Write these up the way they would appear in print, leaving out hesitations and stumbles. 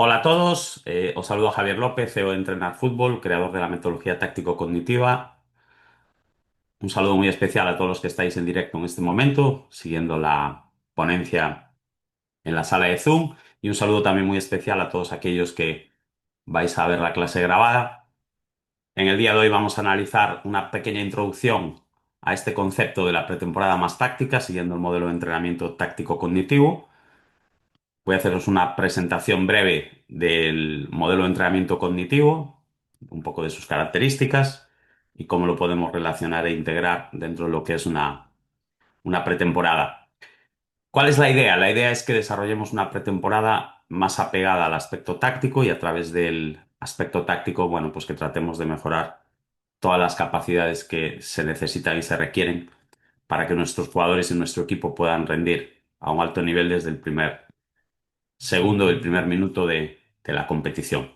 Hola a todos, os saludo Javier López, CEO de Entrenar Fútbol, creador de la metodología táctico-cognitiva. Un saludo muy especial a todos los que estáis en directo en este momento, siguiendo la ponencia en la sala de Zoom, y un saludo también muy especial a todos aquellos que vais a ver la clase grabada. En el día de hoy vamos a analizar una pequeña introducción a este concepto de la pretemporada más táctica, siguiendo el modelo de entrenamiento táctico-cognitivo. Voy a haceros una presentación breve del modelo de entrenamiento cognitivo, un poco de sus características y cómo lo podemos relacionar e integrar dentro de lo que es una pretemporada. ¿Cuál es la idea? La idea es que desarrollemos una pretemporada más apegada al aspecto táctico y a través del aspecto táctico, bueno, pues que tratemos de mejorar todas las capacidades que se necesitan y se requieren para que nuestros jugadores y nuestro equipo puedan rendir a un alto nivel desde el primer segundo del primer minuto de la competición.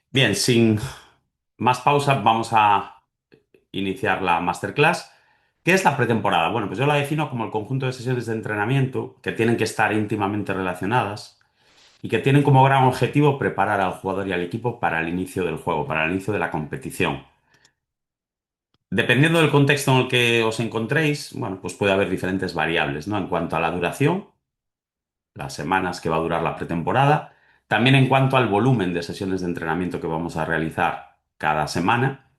Bien, sin más pausa, vamos a iniciar la masterclass. ¿Qué es la pretemporada? Bueno, pues yo la defino como el conjunto de sesiones de entrenamiento que tienen que estar íntimamente relacionadas y que tienen como gran objetivo preparar al jugador y al equipo para el inicio del juego, para el inicio de la competición. Dependiendo del contexto en el que os encontréis, bueno, pues puede haber diferentes variables, ¿no? En cuanto a la duración, las semanas que va a durar la pretemporada, también en cuanto al volumen de sesiones de entrenamiento que vamos a realizar cada semana,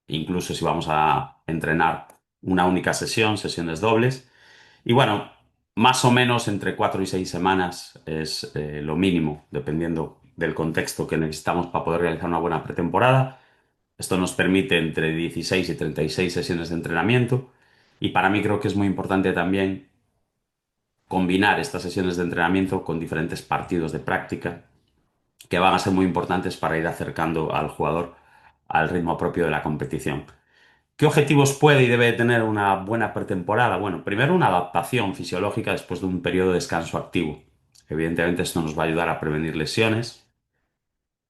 incluso si vamos a entrenar una única sesión, sesiones dobles. Y bueno, más o menos entre 4 y 6 semanas es lo mínimo, dependiendo del contexto que necesitamos para poder realizar una buena pretemporada. Esto nos permite entre 16 y 36 sesiones de entrenamiento. Y para mí creo que es muy importante también combinar estas sesiones de entrenamiento con diferentes partidos de práctica que van a ser muy importantes para ir acercando al jugador al ritmo propio de la competición. ¿Qué objetivos puede y debe tener una buena pretemporada? Bueno, primero una adaptación fisiológica después de un periodo de descanso activo. Evidentemente esto nos va a ayudar a prevenir lesiones,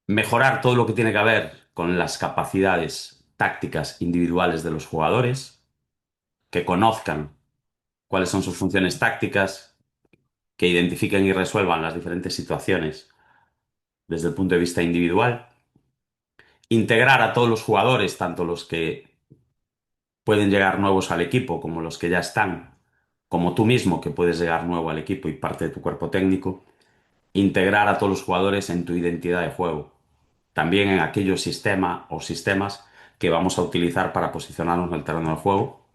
mejorar todo lo que tiene que ver con las capacidades tácticas individuales de los jugadores, que conozcan cuáles son sus funciones tácticas, que identifiquen y resuelvan las diferentes situaciones desde el punto de vista individual, integrar a todos los jugadores, tanto los que pueden llegar nuevos al equipo como los que ya están, como tú mismo que puedes llegar nuevo al equipo y parte de tu cuerpo técnico, integrar a todos los jugadores en tu identidad de juego, también en aquellos sistemas o sistemas que vamos a utilizar para posicionarnos en el terreno del juego,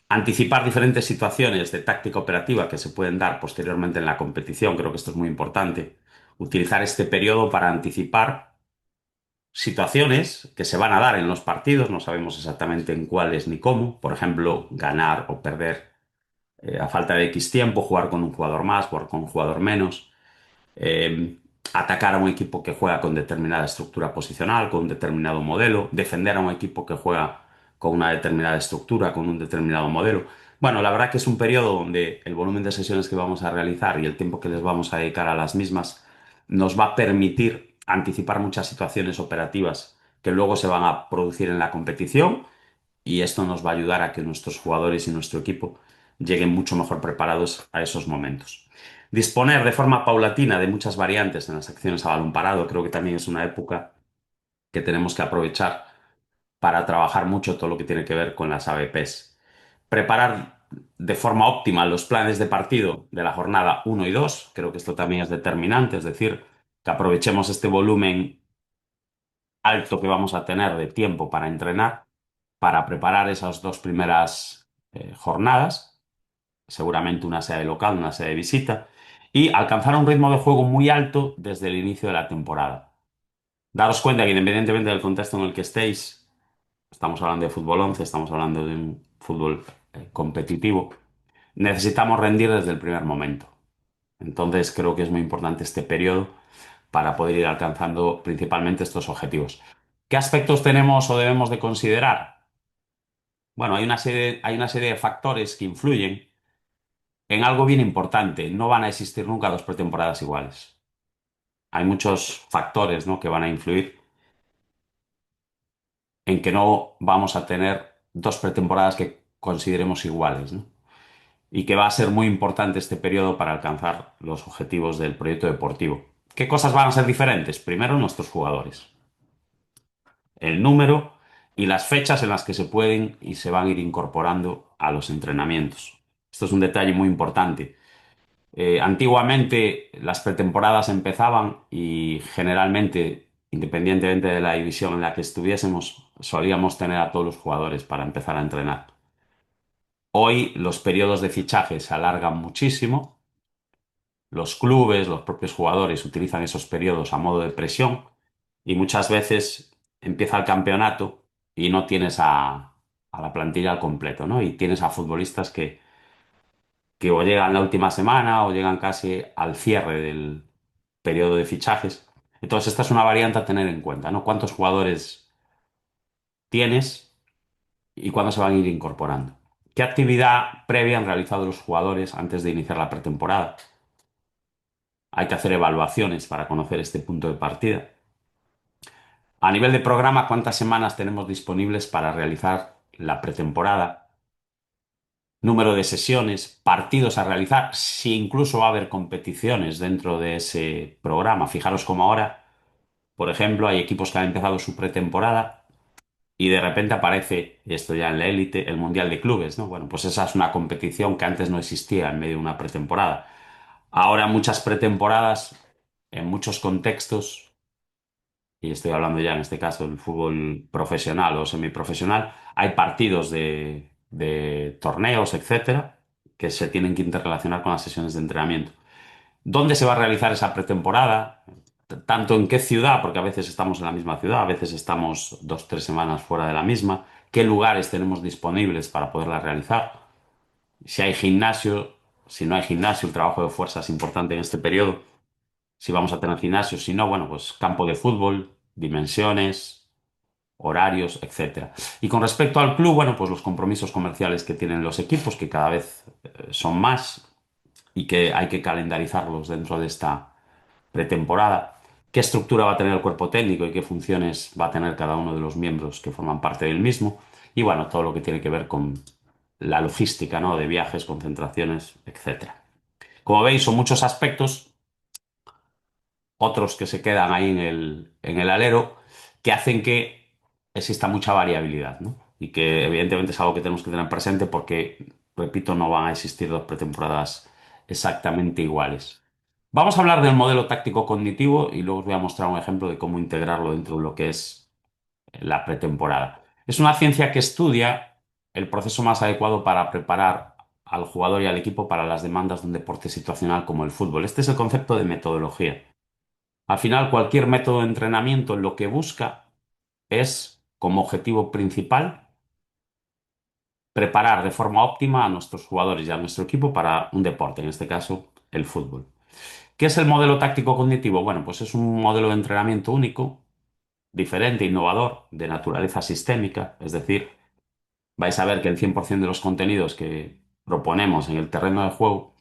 anticipar diferentes situaciones de táctica operativa que se pueden dar posteriormente en la competición, creo que esto es muy importante, utilizar este periodo para anticipar situaciones que se van a dar en los partidos, no sabemos exactamente en cuáles ni cómo, por ejemplo, ganar o perder a falta de X tiempo, jugar con un jugador más, jugar con un jugador menos, eh, atacar a un equipo que juega con determinada estructura posicional, con un determinado modelo, defender a un equipo que juega con una determinada estructura, con un determinado modelo. Bueno, la verdad que es un periodo donde el volumen de sesiones que vamos a realizar y el tiempo que les vamos a dedicar a las mismas nos va a permitir anticipar muchas situaciones operativas que luego se van a producir en la competición y esto nos va a ayudar a que nuestros jugadores y nuestro equipo lleguen mucho mejor preparados a esos momentos. Disponer de forma paulatina de muchas variantes en las acciones a balón parado creo que también es una época que tenemos que aprovechar para trabajar mucho todo lo que tiene que ver con las ABPs. Preparar de forma óptima los planes de partido de la jornada 1 y 2, creo que esto también es determinante, es decir, que aprovechemos este volumen alto que vamos a tener de tiempo para entrenar, para preparar esas dos primeras jornadas, seguramente una sea de local, una sea de visita, y alcanzar un ritmo de juego muy alto desde el inicio de la temporada. Daros cuenta que independientemente del contexto en el que estéis, estamos hablando de fútbol 11, estamos hablando de un fútbol competitivo, necesitamos rendir desde el primer momento. Entonces creo que es muy importante este periodo para poder ir alcanzando principalmente estos objetivos. ¿Qué aspectos tenemos o debemos de considerar? Bueno, hay una serie de factores que influyen en algo bien importante. No van a existir nunca dos pretemporadas iguales. Hay muchos factores, ¿no?, que van a influir en que no vamos a tener dos pretemporadas que consideremos iguales, ¿no? y que va a ser muy importante este periodo para alcanzar los objetivos del proyecto deportivo. ¿Qué cosas van a ser diferentes? Primero, nuestros jugadores, el número y las fechas en las que se pueden y se van a ir incorporando a los entrenamientos. Esto es un detalle muy importante. Antiguamente las pretemporadas empezaban y generalmente, independientemente de la división en la que estuviésemos, solíamos tener a todos los jugadores para empezar a entrenar. Hoy los periodos de fichaje se alargan muchísimo. Los clubes, los propios jugadores utilizan esos periodos a modo de presión y muchas veces empieza el campeonato y no tienes a la plantilla al completo, ¿no? Y tienes a futbolistas que o llegan la última semana o llegan casi al cierre del periodo de fichajes. Entonces, esta es una variante a tener en cuenta, ¿no? ¿Cuántos jugadores tienes y cuándo se van a ir incorporando? ¿Qué actividad previa han realizado los jugadores antes de iniciar la pretemporada? Hay que hacer evaluaciones para conocer este punto de partida. A nivel de programa, ¿cuántas semanas tenemos disponibles para realizar la pretemporada? Número de sesiones, partidos a realizar, si incluso va a haber competiciones dentro de ese programa. Fijaros como ahora, por ejemplo, hay equipos que han empezado su pretemporada y de repente aparece, y esto ya en la élite, el Mundial de Clubes, ¿no? Bueno, pues esa es una competición que antes no existía en medio de una pretemporada. Ahora muchas pretemporadas, en muchos contextos, y estoy hablando ya en este caso del fútbol profesional o semiprofesional, hay partidos de torneos, etcétera, que se tienen que interrelacionar con las sesiones de entrenamiento. ¿Dónde se va a realizar esa pretemporada? Tanto en qué ciudad, porque a veces estamos en la misma ciudad, a veces estamos 2, 3 semanas fuera de la misma. ¿Qué lugares tenemos disponibles para poderla realizar? Si hay gimnasio, si no hay gimnasio, el trabajo de fuerza es importante en este periodo. Si vamos a tener gimnasio, si no, bueno, pues campo de fútbol, dimensiones, horarios, etcétera. Y con respecto al club, bueno, pues los compromisos comerciales que tienen los equipos, que cada vez son más y que hay que calendarizarlos dentro de esta pretemporada. ¿Qué estructura va a tener el cuerpo técnico y qué funciones va a tener cada uno de los miembros que forman parte del mismo? Y bueno, todo lo que tiene que ver con la logística, ¿no? De viajes, concentraciones, etcétera. Como veis, son muchos aspectos, otros que se quedan ahí en el alero, que hacen que exista mucha variabilidad, ¿no? Y que evidentemente es algo que tenemos que tener presente porque, repito, no van a existir dos pretemporadas exactamente iguales. Vamos a hablar del modelo táctico cognitivo y luego os voy a mostrar un ejemplo de cómo integrarlo dentro de lo que es la pretemporada. Es una ciencia que estudia el proceso más adecuado para preparar al jugador y al equipo para las demandas de un deporte situacional como el fútbol. Este es el concepto de metodología. Al final, cualquier método de entrenamiento lo que busca es, como objetivo principal, preparar de forma óptima a nuestros jugadores y a nuestro equipo para un deporte, en este caso el fútbol. ¿Qué es el modelo táctico cognitivo? Bueno, pues es un modelo de entrenamiento único, diferente, innovador, de naturaleza sistémica, es decir, vais a ver que el 100% de los contenidos que proponemos en el terreno de juego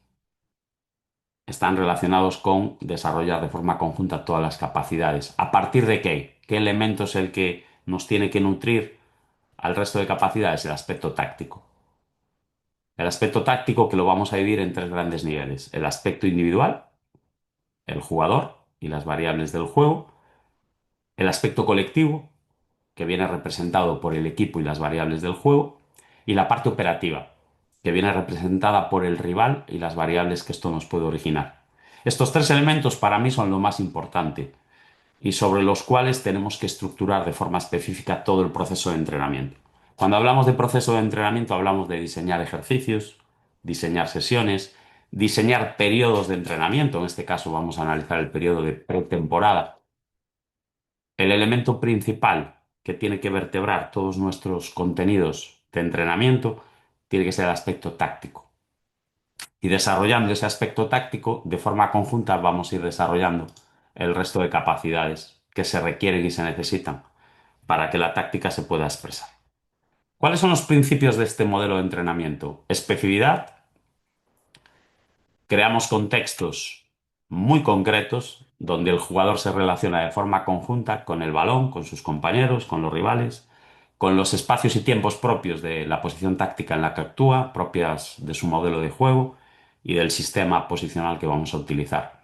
están relacionados con desarrollar de forma conjunta todas las capacidades. ¿A partir de qué? ¿Qué elemento es el que nos tiene que nutrir al resto de capacidades? El aspecto táctico. El aspecto táctico que lo vamos a dividir en tres grandes niveles. El aspecto individual, el jugador y las variables del juego. El aspecto colectivo, que viene representado por el equipo y las variables del juego. Y la parte operativa, que viene representada por el rival y las variables que esto nos puede originar. Estos tres elementos para mí son lo más importante y sobre los cuales tenemos que estructurar de forma específica todo el proceso de entrenamiento. Cuando hablamos de proceso de entrenamiento hablamos de diseñar ejercicios, diseñar sesiones, diseñar periodos de entrenamiento. En este caso vamos a analizar el periodo de pretemporada. El elemento principal que tiene que vertebrar todos nuestros contenidos de entrenamiento tiene que ser el aspecto táctico. Y desarrollando ese aspecto táctico, de forma conjunta vamos a ir desarrollando el resto de capacidades que se requieren y se necesitan para que la táctica se pueda expresar. ¿Cuáles son los principios de este modelo de entrenamiento? Especificidad, creamos contextos muy concretos donde el jugador se relaciona de forma conjunta con el balón, con sus compañeros, con los rivales. con los espacios y tiempos propios de la posición táctica en la que actúa, propias de su modelo de juego y del sistema posicional que vamos a utilizar.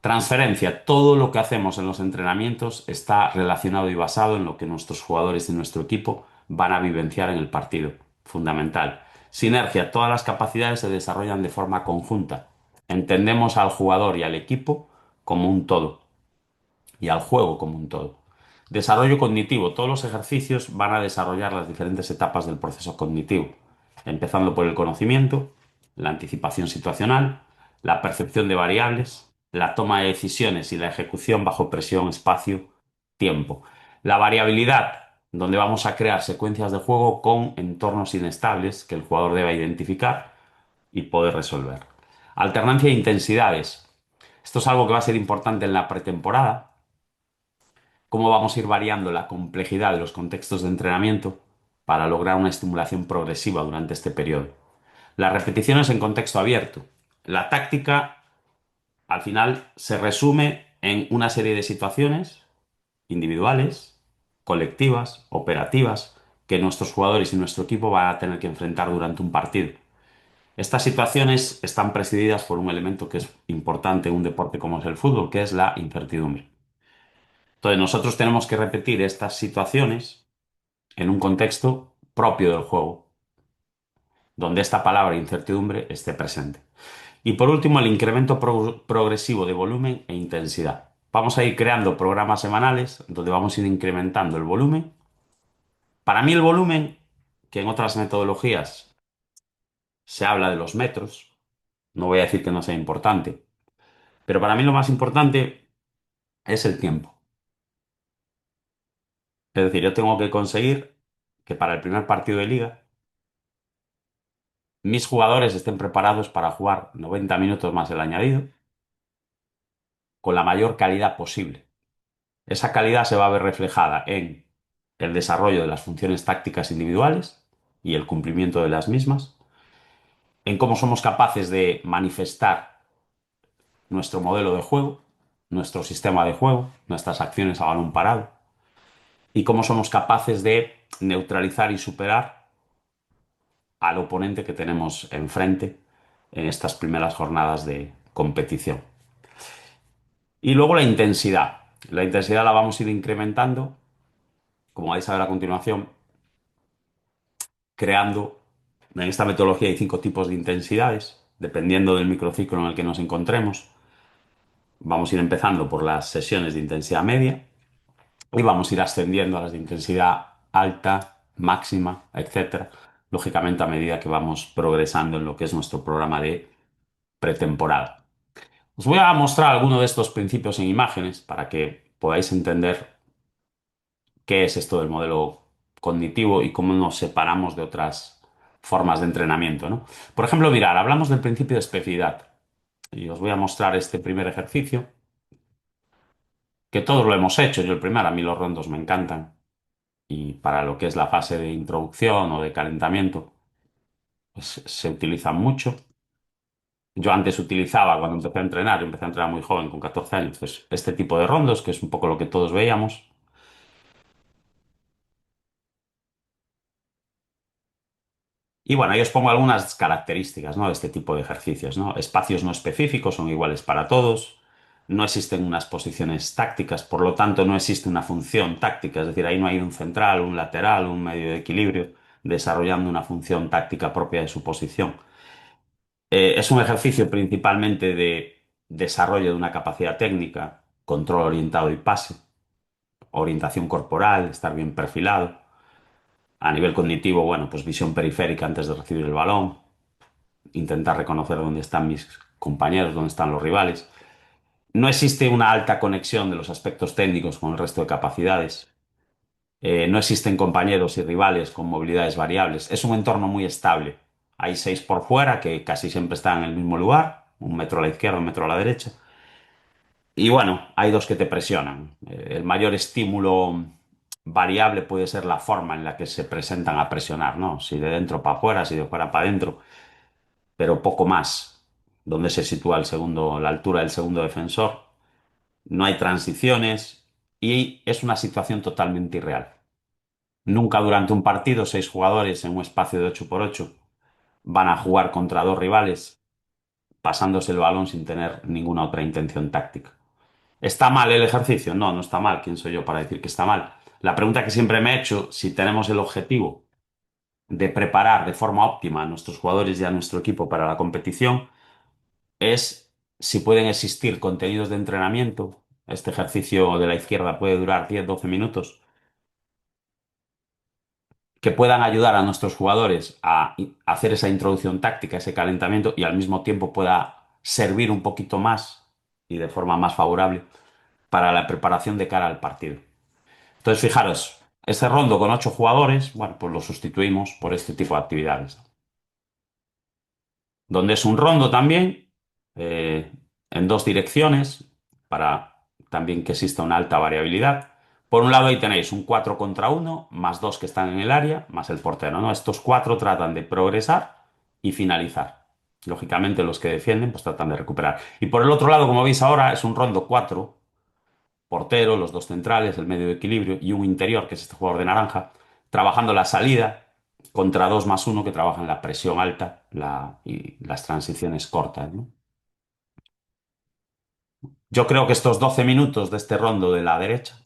Transferencia. Todo lo que hacemos en los entrenamientos está relacionado y basado en lo que nuestros jugadores y nuestro equipo van a vivenciar en el partido. Fundamental. Sinergia. Todas las capacidades se desarrollan de forma conjunta. Entendemos al jugador y al equipo como un todo y al juego como un todo. Desarrollo cognitivo. Todos los ejercicios van a desarrollar las diferentes etapas del proceso cognitivo, empezando por el conocimiento, la anticipación situacional, la percepción de variables, la toma de decisiones y la ejecución bajo presión, espacio, tiempo. La variabilidad, donde vamos a crear secuencias de juego con entornos inestables que el jugador deba identificar y poder resolver. Alternancia de intensidades. Esto es algo que va a ser importante en la pretemporada, cómo vamos a ir variando la complejidad de los contextos de entrenamiento para lograr una estimulación progresiva durante este periodo. Las repeticiones en contexto abierto. La táctica, al final, se resume en una serie de situaciones individuales, colectivas, operativas, que nuestros jugadores y nuestro equipo van a tener que enfrentar durante un partido. Estas situaciones están presididas por un elemento que es importante en un deporte como es el fútbol, que es la incertidumbre. Entonces, nosotros tenemos que repetir estas situaciones en un contexto propio del juego, donde esta palabra incertidumbre esté presente. Y por último, el incremento progresivo de volumen e intensidad. Vamos a ir creando programas semanales donde vamos a ir incrementando el volumen. Para mí el volumen, que en otras metodologías se habla de los metros, no voy a decir que no sea importante, pero para mí lo más importante es el tiempo. Es decir, yo tengo que conseguir que para el primer partido de liga mis jugadores estén preparados para jugar 90 minutos más el añadido con la mayor calidad posible. Esa calidad se va a ver reflejada en el desarrollo de las funciones tácticas individuales y el cumplimiento de las mismas, en cómo somos capaces de manifestar nuestro modelo de juego, nuestro sistema de juego, nuestras acciones a balón parado, y cómo somos capaces de neutralizar y superar al oponente que tenemos enfrente en estas primeras jornadas de competición. Y luego la intensidad. La intensidad la vamos a ir incrementando, como vais a ver a continuación, creando, en esta metodología hay 5 tipos de intensidades, dependiendo del microciclo en el que nos encontremos. Vamos a ir empezando por las sesiones de intensidad media y vamos a ir ascendiendo a las de intensidad alta, máxima, etcétera, lógicamente a medida que vamos progresando en lo que es nuestro programa de pretemporada. Os voy a mostrar algunos de estos principios en imágenes para que podáis entender qué es esto del modelo cognitivo y cómo nos separamos de otras formas de entrenamiento, ¿no? Por ejemplo, mirar, hablamos del principio de especificidad y os voy a mostrar este primer ejercicio, que todos lo hemos hecho, yo el primero, a mí los rondos me encantan y para lo que es la fase de introducción o de calentamiento, pues se utilizan mucho. Yo antes utilizaba, cuando empecé a entrenar, yo empecé a entrenar muy joven, con 14 años, pues este tipo de rondos, que es un poco lo que todos veíamos. Y bueno, ahí os pongo algunas características, ¿no?, de este tipo de ejercicios, ¿no? Espacios no específicos son iguales para todos. No existen unas posiciones tácticas, por lo tanto no existe una función táctica, es decir, ahí no hay un central, un lateral, un medio de equilibrio desarrollando una función táctica propia de su posición. Es un ejercicio principalmente de desarrollo de una capacidad técnica, control orientado y pase, orientación corporal, estar bien perfilado. A nivel cognitivo, bueno, pues visión periférica antes de recibir el balón, intentar reconocer dónde están mis compañeros, dónde están los rivales. No existe una alta conexión de los aspectos técnicos con el resto de capacidades. No existen compañeros y rivales con movilidades variables. Es un entorno muy estable. Hay 6 por fuera que casi siempre están en el mismo lugar, un metro a la izquierda, un metro a la derecha. Y bueno, hay 2 que te presionan. El mayor estímulo variable puede ser la forma en la que se presentan a presionar, ¿no? Si de dentro para afuera, si de fuera para adentro, pero poco más. Donde se sitúa el segundo, la altura del segundo defensor. No hay transiciones y es una situación totalmente irreal. Nunca durante un partido, 6 jugadores en un espacio de 8 por 8 van a jugar contra dos rivales, pasándose el balón sin tener ninguna otra intención táctica. ¿Está mal el ejercicio? No, no está mal. ¿Quién soy yo para decir que está mal? La pregunta que siempre me he hecho, si tenemos el objetivo de preparar de forma óptima a nuestros jugadores y a nuestro equipo para la competición, es si pueden existir contenidos de entrenamiento. Este ejercicio de la izquierda puede durar 10-12 minutos, que puedan ayudar a nuestros jugadores a hacer esa introducción táctica, ese calentamiento, y al mismo tiempo pueda servir un poquito más y de forma más favorable para la preparación de cara al partido. Entonces, fijaros, ese rondo con 8 jugadores, bueno, pues lo sustituimos por este tipo de actividades, donde es un rondo también, eh, en dos direcciones, para también que exista una alta variabilidad. Por un lado ahí tenéis un 4 contra uno más dos que están en el área, más el portero, ¿no? Estos cuatro tratan de progresar y finalizar. Lógicamente los que defienden pues tratan de recuperar. Y por el otro lado, como veis ahora, es un rondo 4 portero, los dos centrales, el medio de equilibrio y un interior, que es este jugador de naranja, trabajando la salida contra dos más uno que trabajan la presión alta y las transiciones cortas, ¿no? Yo creo que estos 12 minutos de este rondo de la derecha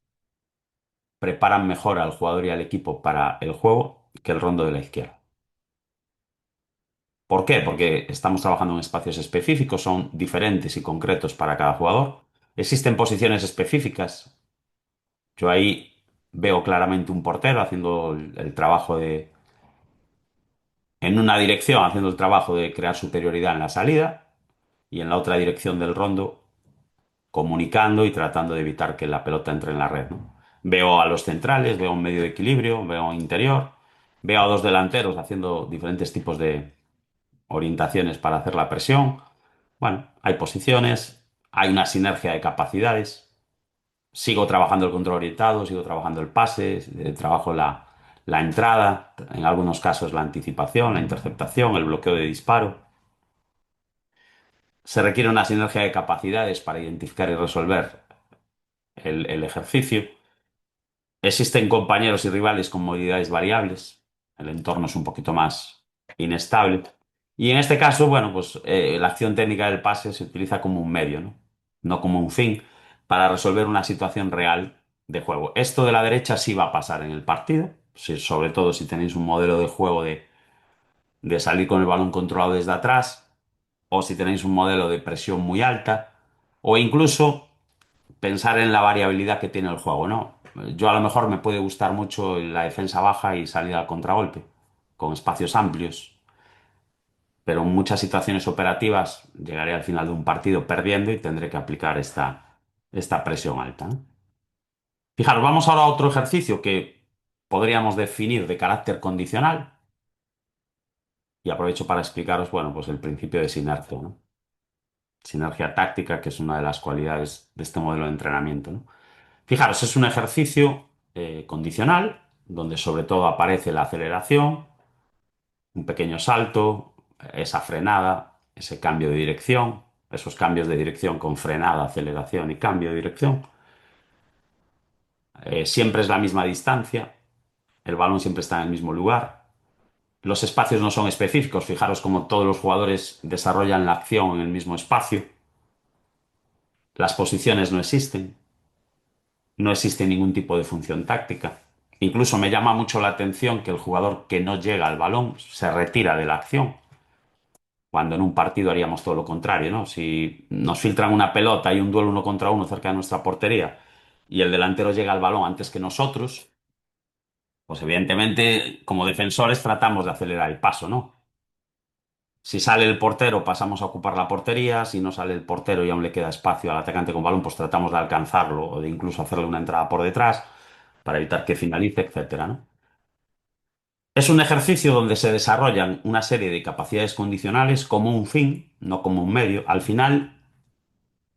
preparan mejor al jugador y al equipo para el juego que el rondo de la izquierda. ¿Por qué? Porque estamos trabajando en espacios específicos, son diferentes y concretos para cada jugador. Existen posiciones específicas. Yo ahí veo claramente un portero haciendo el trabajo en una dirección, haciendo el trabajo de crear superioridad en la salida, y en la otra dirección del rondo comunicando y tratando de evitar que la pelota entre en la red, ¿no? Veo a los centrales, veo un medio de equilibrio, veo un interior, veo a dos delanteros haciendo diferentes tipos de orientaciones para hacer la presión. Bueno, hay posiciones, hay una sinergia de capacidades. Sigo trabajando el control orientado, sigo trabajando el pase, trabajo la entrada, en algunos casos la anticipación, la interceptación, el bloqueo de disparo. Se requiere una sinergia de capacidades para identificar y resolver el ejercicio. Existen compañeros y rivales con movilidades variables. El entorno es un poquito más inestable. Y en este caso, bueno, pues la acción técnica del pase se utiliza como un medio, ¿no? No como un fin, para resolver una situación real de juego. Esto de la derecha sí va a pasar en el partido, sobre todo si tenéis un modelo de juego de salir con el balón controlado desde atrás, o si tenéis un modelo de presión muy alta, o incluso pensar en la variabilidad que tiene el juego, ¿no? Yo a lo mejor me puede gustar mucho la defensa baja y salir al contragolpe, con espacios amplios, pero en muchas situaciones operativas llegaré al final de un partido perdiendo y tendré que aplicar esta presión alta, ¿no? Fijaros, vamos ahora a otro ejercicio que podríamos definir de carácter condicional y aprovecho para explicaros, bueno, pues el principio de sinergia, ¿no? Sinergia táctica, que es una de las cualidades de este modelo de entrenamiento, ¿no? Fijaros, es un ejercicio condicional, donde sobre todo aparece la aceleración, un pequeño salto, esa frenada, ese cambio de dirección, esos cambios de dirección con frenada, aceleración y cambio de dirección. Siempre es la misma distancia, el balón siempre está en el mismo lugar. Los espacios no son específicos, fijaros cómo todos los jugadores desarrollan la acción en el mismo espacio. Las posiciones no existen, no existe ningún tipo de función táctica. Incluso me llama mucho la atención que el jugador que no llega al balón se retira de la acción, cuando en un partido haríamos todo lo contrario, ¿no? Si nos filtran una pelota y un duelo uno contra uno cerca de nuestra portería y el delantero llega al balón antes que nosotros, pues evidentemente como defensores tratamos de acelerar el paso, ¿no? Si sale el portero pasamos a ocupar la portería, si no sale el portero y aún le queda espacio al atacante con balón, pues tratamos de alcanzarlo o de incluso hacerle una entrada por detrás para evitar que finalice, etcétera, ¿no? Es un ejercicio donde se desarrollan una serie de capacidades condicionales como un fin, no como un medio. Al final,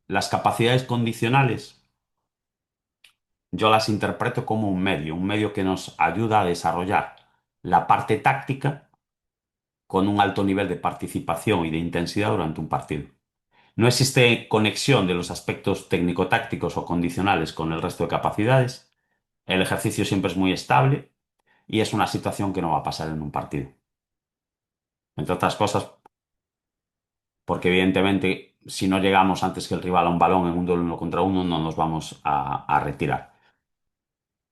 las capacidades condicionales yo las interpreto como un medio que nos ayuda a desarrollar la parte táctica con un alto nivel de participación y de intensidad durante un partido. No existe conexión de los aspectos técnico-tácticos o condicionales con el resto de capacidades. El ejercicio siempre es muy estable. y es una situación que no va a pasar en un partido. Entre otras cosas, porque evidentemente si no llegamos antes que el rival a un balón en un duelo uno contra uno, no nos vamos a retirar.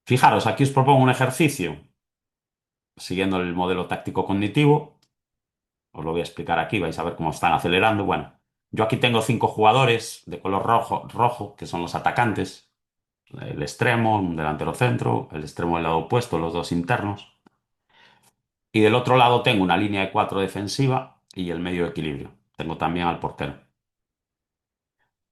Fijaros, aquí os propongo un ejercicio siguiendo el modelo táctico cognitivo. Os lo voy a explicar aquí, vais a ver cómo están acelerando. Bueno, yo aquí tengo 5 jugadores de color rojo, que son los atacantes. El extremo, un delantero centro, el extremo del lado opuesto, los dos internos. Y del otro lado tengo una línea de 4 defensiva y el medio de equilibrio. Tengo también al portero.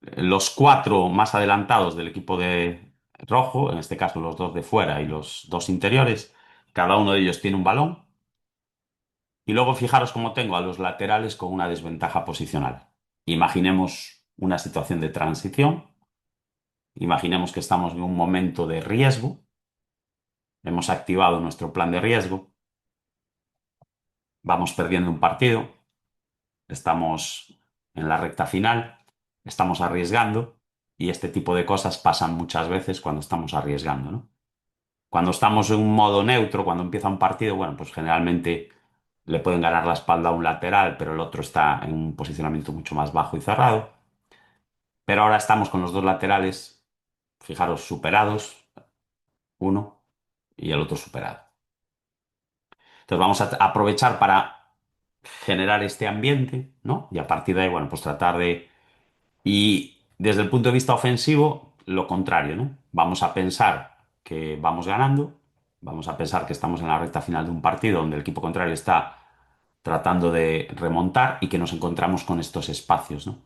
Los 4 más adelantados del equipo de rojo, en este caso los dos de fuera y los dos interiores, cada uno de ellos tiene un balón. Y luego fijaros cómo tengo a los laterales con una desventaja posicional. Imaginemos una situación de transición. Imaginemos que estamos en un momento de riesgo. Hemos activado nuestro plan de riesgo. Vamos perdiendo un partido. Estamos en la recta final. Estamos arriesgando. Y este tipo de cosas pasan muchas veces cuando estamos arriesgando, ¿no? Cuando estamos en un modo neutro, cuando empieza un partido, bueno, pues generalmente le pueden ganar la espalda a un lateral, pero el otro está en un posicionamiento mucho más bajo y cerrado. Pero ahora estamos con los dos laterales, fijaros, superados, uno y el otro superado. Entonces vamos a aprovechar para generar este ambiente, ¿no? Y a partir de ahí, bueno, pues tratar de... Y desde el punto de vista ofensivo, lo contrario, ¿no? Vamos a pensar que vamos ganando, vamos a pensar que estamos en la recta final de un partido donde el equipo contrario está tratando de remontar y que nos encontramos con estos espacios, ¿no?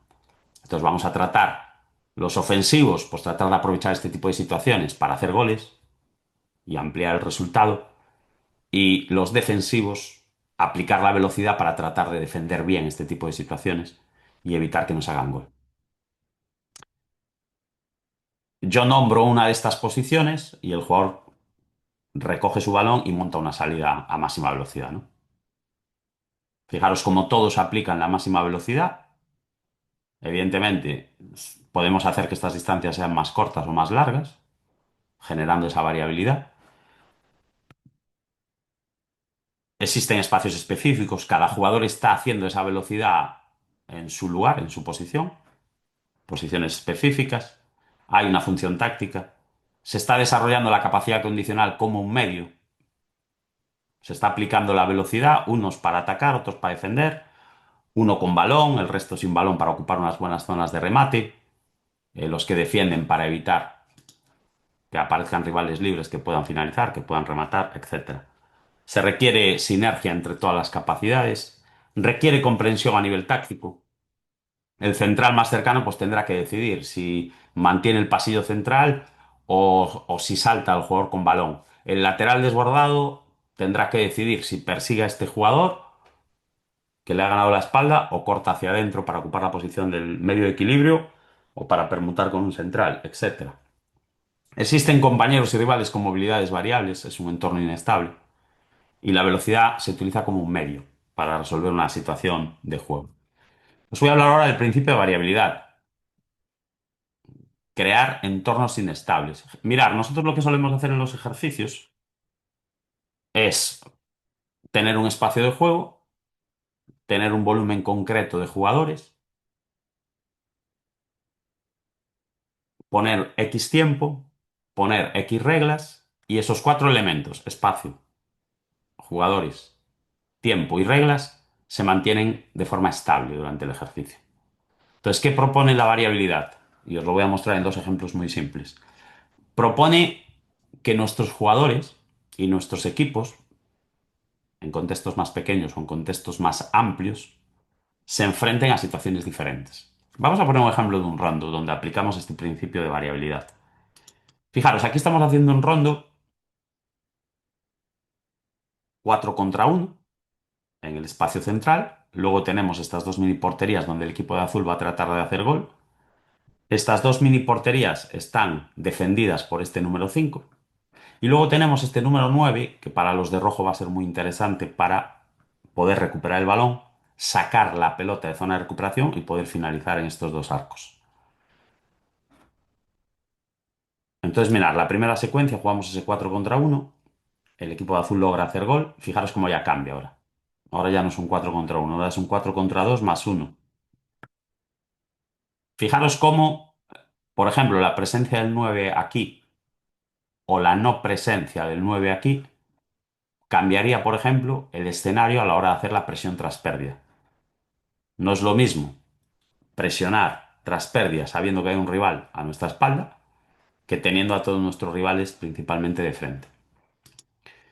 Entonces vamos a tratar los ofensivos, pues tratar de aprovechar este tipo de situaciones para hacer goles y ampliar el resultado. Y los defensivos, aplicar la velocidad para tratar de defender bien este tipo de situaciones y evitar que nos hagan gol. Yo nombro una de estas posiciones y el jugador recoge su balón y monta una salida a máxima velocidad, ¿no? Fijaros cómo todos aplican la máxima velocidad. Evidentemente, podemos hacer que estas distancias sean más cortas o más largas, generando esa variabilidad. Existen espacios específicos, cada jugador está haciendo esa velocidad en su lugar, en su posición, posiciones específicas. Hay una función táctica. Se está desarrollando la capacidad condicional como un medio. Se está aplicando la velocidad, unos para atacar, otros para defender, uno con balón, el resto sin balón para ocupar unas buenas zonas de remate, los que defienden para evitar que aparezcan rivales libres que puedan finalizar, que puedan rematar, etcétera. Se requiere sinergia entre todas las capacidades, requiere comprensión a nivel táctico. El central más cercano pues tendrá que decidir si mantiene el pasillo central o si salta al jugador con balón. El lateral desbordado tendrá que decidir si persigue a este jugador que le ha ganado la espalda o corta hacia adentro para ocupar la posición del medio de equilibrio o para permutar con un central, etcétera. Existen compañeros y rivales con movilidades variables, es un entorno inestable. Y la velocidad se utiliza como un medio para resolver una situación de juego. Os voy a hablar ahora del principio de variabilidad. Crear entornos inestables. Mirar, nosotros lo que solemos hacer en los ejercicios es tener un espacio de juego, tener un volumen concreto de jugadores, poner X tiempo, poner X reglas y esos 4 elementos, espacio, jugadores, tiempo y reglas, se mantienen de forma estable durante el ejercicio. Entonces, ¿qué propone la variabilidad? Y os lo voy a mostrar en 2 ejemplos muy simples. Propone que nuestros jugadores y nuestros equipos, en contextos más pequeños o en contextos más amplios, se enfrenten a situaciones diferentes. Vamos a poner un ejemplo de un rondo donde aplicamos este principio de variabilidad. Fijaros, aquí estamos haciendo un rondo 4 contra 1 en el espacio central. Luego tenemos estas dos mini porterías donde el equipo de azul va a tratar de hacer gol. Estas dos mini porterías están defendidas por este número 5. Y luego tenemos este número 9 que para los de rojo va a ser muy interesante para poder recuperar el balón, sacar la pelota de zona de recuperación y poder finalizar en estos dos arcos. Entonces, mirad, la primera secuencia jugamos ese 4 contra 1. el equipo de azul logra hacer gol. Fijaros cómo ya cambia ahora. Ahora ya no es un 4 contra uno, ahora es un 4 contra 2 más uno. Fijaros cómo, por ejemplo, la presencia del 9 aquí o la no presencia del 9 aquí cambiaría, por ejemplo, el escenario a la hora de hacer la presión tras pérdida. No es lo mismo presionar tras pérdida sabiendo que hay un rival a nuestra espalda que teniendo a todos nuestros rivales principalmente de frente.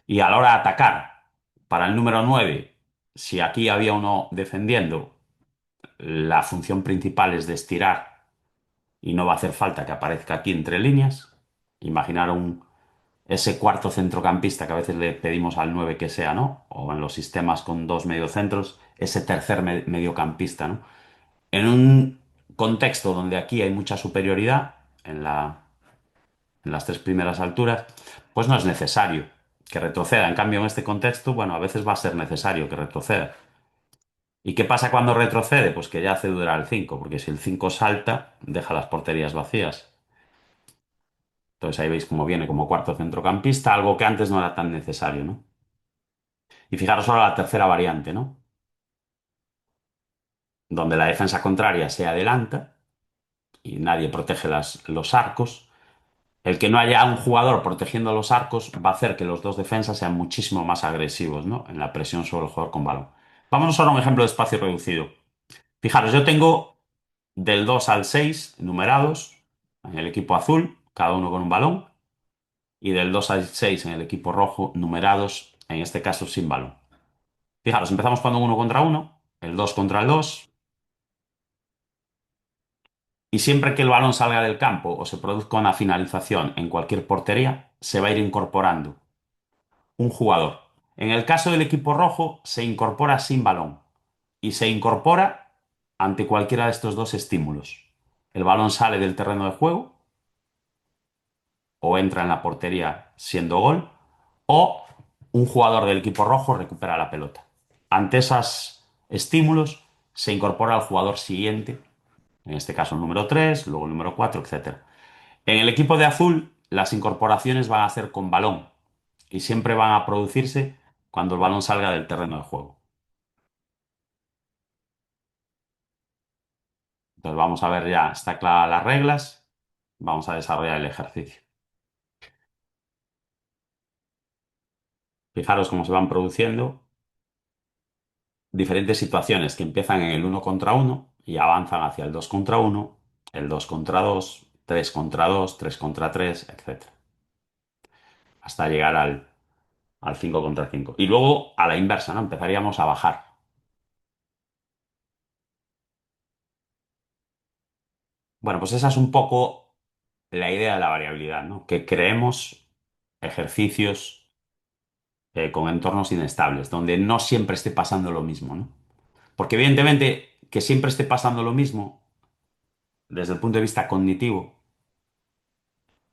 Y a la hora de atacar, para el número 9, si aquí había uno defendiendo, la función principal es de estirar y no va a hacer falta que aparezca aquí entre líneas. Imaginar ese cuarto centrocampista que a veces le pedimos al 9 que sea, ¿no? O en los sistemas con dos mediocentros, ese tercer mediocampista, ¿no? En un contexto donde aquí hay mucha superioridad en las tres primeras alturas, pues no es necesario que retroceda. En cambio, en este contexto, bueno, a veces va a ser necesario que retroceda. ¿Y qué pasa cuando retrocede? Pues que ya hace durar el 5 porque si el 5 salta, deja las porterías vacías. Entonces ahí veis cómo viene como cuarto centrocampista, algo que antes no era tan necesario, ¿no? Y fijaros ahora la tercera variante, ¿no? Donde la defensa contraria se adelanta y nadie protege los arcos. El que no haya un jugador protegiendo los arcos va a hacer que los dos defensas sean muchísimo más agresivos, ¿no? En la presión sobre el jugador con balón. Vámonos ahora a un ejemplo de espacio reducido. Fijaros, yo tengo del 2 al 6 numerados en el equipo azul, cada uno con un balón, y del 2 al 6 en el equipo rojo, numerados, en este caso sin balón. Fijaros, empezamos jugando uno contra uno, el 2 contra el 2, y siempre que el balón salga del campo o se produzca una finalización en cualquier portería, se va a ir incorporando un jugador. En el caso del equipo rojo, se incorpora sin balón y se incorpora ante cualquiera de estos dos estímulos. El balón sale del terreno de juego o entra en la portería siendo gol, o un jugador del equipo rojo recupera la pelota. Ante esos estímulos se incorpora el jugador siguiente, en este caso el número 3, luego el número 4, etcétera. En el equipo de azul, las incorporaciones van a ser con balón y siempre van a producirse cuando el balón salga del terreno de juego. Entonces vamos a ver ya, está claras las reglas, vamos a desarrollar el ejercicio. Fijaros cómo se van produciendo diferentes situaciones que empiezan en el uno contra uno y avanzan hacia el 2 contra uno, el 2 contra 2, 3 contra 2, 3 contra 3, etcétera, hasta llegar al 5 contra 5. Y luego a la inversa, ¿no? Empezaríamos a bajar. Bueno, pues esa es un poco la idea de la variabilidad, ¿no? Que creemos ejercicios con entornos inestables, donde no siempre esté pasando lo mismo, ¿no? Porque evidentemente que siempre esté pasando lo mismo, desde el punto de vista cognitivo,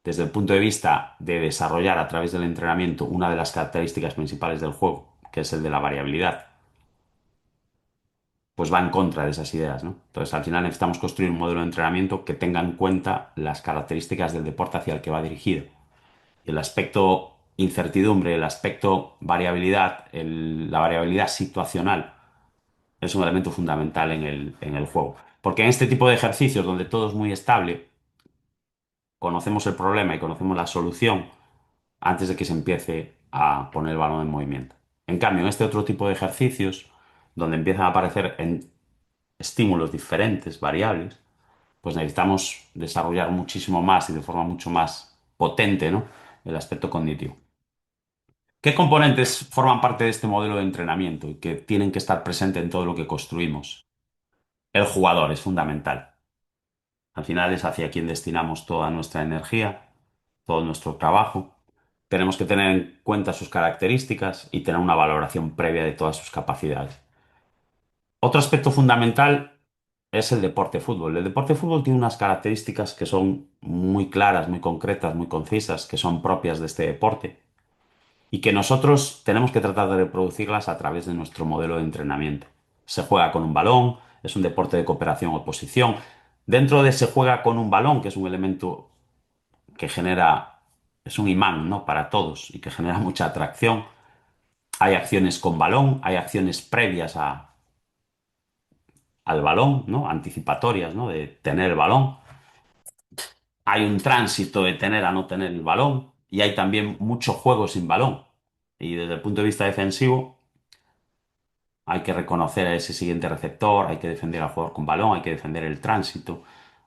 desde el punto de vista de desarrollar a través del entrenamiento una de las características principales del juego, que es el de la variabilidad, pues va en contra de esas ideas, ¿no? Entonces, al final necesitamos construir un modelo de entrenamiento que tenga en cuenta las características del deporte hacia el que va dirigido. El aspecto incertidumbre, el aspecto variabilidad, la variabilidad situacional es un elemento fundamental en el juego. Porque en este tipo de ejercicios donde todo es muy estable, conocemos el problema y conocemos la solución antes de que se empiece a poner el balón en movimiento. En cambio, en este otro tipo de ejercicios, donde empiezan a aparecer estímulos diferentes, variables, pues necesitamos desarrollar muchísimo más y de forma mucho más potente, ¿no? El aspecto cognitivo. ¿Qué componentes forman parte de este modelo de entrenamiento y que tienen que estar presentes en todo lo que construimos? El jugador es fundamental. Al final es hacia quien destinamos toda nuestra energía, todo nuestro trabajo. Tenemos que tener en cuenta sus características y tener una valoración previa de todas sus capacidades. Otro aspecto fundamental es el deporte fútbol. El deporte fútbol tiene unas características que son muy claras, muy concretas, muy concisas, que son propias de este deporte y que nosotros tenemos que tratar de reproducirlas a través de nuestro modelo de entrenamiento. Se juega con un balón, es un deporte de cooperación o oposición. Dentro de se juega con un balón, que es un elemento que genera es un imán, ¿no? Para todos y que genera mucha atracción. Hay acciones con balón, hay acciones previas al balón, ¿no? Anticipatorias, ¿no? De tener el balón. Hay un tránsito de tener a no tener el balón y hay también mucho juego sin balón. Y desde el punto de vista defensivo, hay que reconocer a ese siguiente receptor, hay que defender al jugador con balón, hay que defender el tránsito,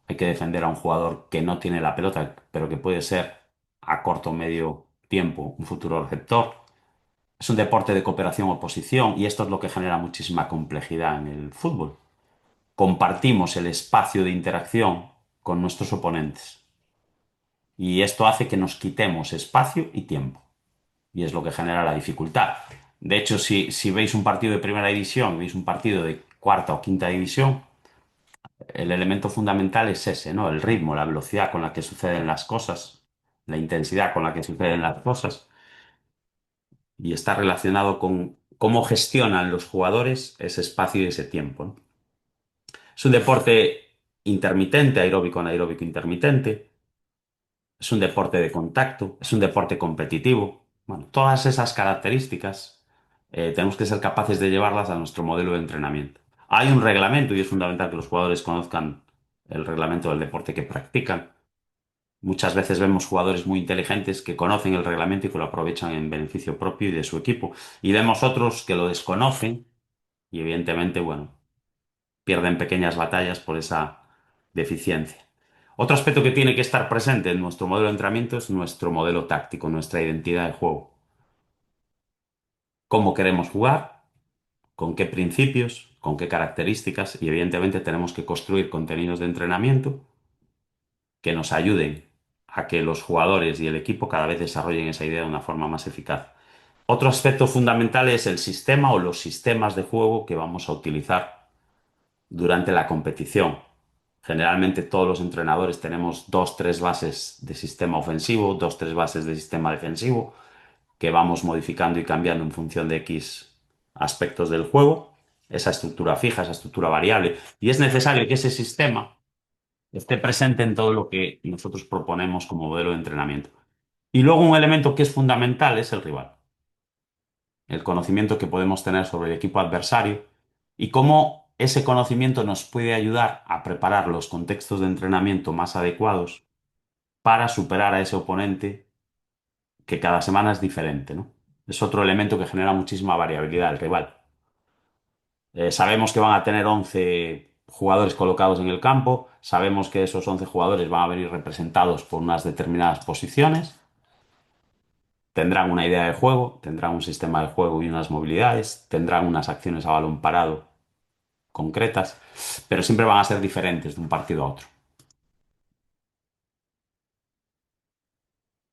hay que defender a un jugador que no tiene la pelota, pero que puede ser a corto o medio tiempo un futuro receptor. Es un deporte de cooperación-oposición y esto es lo que genera muchísima complejidad en el fútbol. Compartimos el espacio de interacción con nuestros oponentes y esto hace que nos quitemos espacio y tiempo y es lo que genera la dificultad. De hecho, si veis un partido de primera división, veis un partido de cuarta o quinta división, el elemento fundamental es ese, ¿no? El ritmo, la velocidad con la que suceden las cosas, la intensidad con la que suceden las cosas y está relacionado con cómo gestionan los jugadores ese espacio y ese tiempo, ¿no? Es un deporte intermitente, aeróbico, anaeróbico intermitente. Es un deporte de contacto, es un deporte competitivo. Bueno, todas esas características tenemos que ser capaces de llevarlas a nuestro modelo de entrenamiento. Hay un reglamento y es fundamental que los jugadores conozcan el reglamento del deporte que practican. Muchas veces vemos jugadores muy inteligentes que conocen el reglamento y que lo aprovechan en beneficio propio y de su equipo. Y vemos otros que lo desconocen y evidentemente, bueno, pierden pequeñas batallas por esa deficiencia. Otro aspecto que tiene que estar presente en nuestro modelo de entrenamiento es nuestro modelo táctico, nuestra identidad de juego. Cómo queremos jugar, con qué principios, con qué características y evidentemente tenemos que construir contenidos de entrenamiento que nos ayuden a que los jugadores y el equipo cada vez desarrollen esa idea de una forma más eficaz. Otro aspecto fundamental es el sistema o los sistemas de juego que vamos a utilizar durante la competición. Generalmente todos los entrenadores tenemos dos, tres bases de sistema ofensivo, dos, tres bases de sistema defensivo, que vamos modificando y cambiando en función de X aspectos del juego, esa estructura fija, esa estructura variable. Y es necesario que ese sistema esté presente en todo lo que nosotros proponemos como modelo de entrenamiento. Y luego un elemento que es fundamental es el rival, el conocimiento que podemos tener sobre el equipo adversario y cómo ese conocimiento nos puede ayudar a preparar los contextos de entrenamiento más adecuados para superar a ese oponente que cada semana es diferente, ¿no? Es otro elemento que genera muchísima variabilidad, el rival. Sabemos que van a tener 11 jugadores colocados en el campo, sabemos que esos 11 jugadores van a venir representados por unas determinadas posiciones, tendrán una idea de juego, tendrán un sistema de juego y unas movilidades, tendrán unas acciones a balón parado concretas, pero siempre van a ser diferentes de un partido a otro.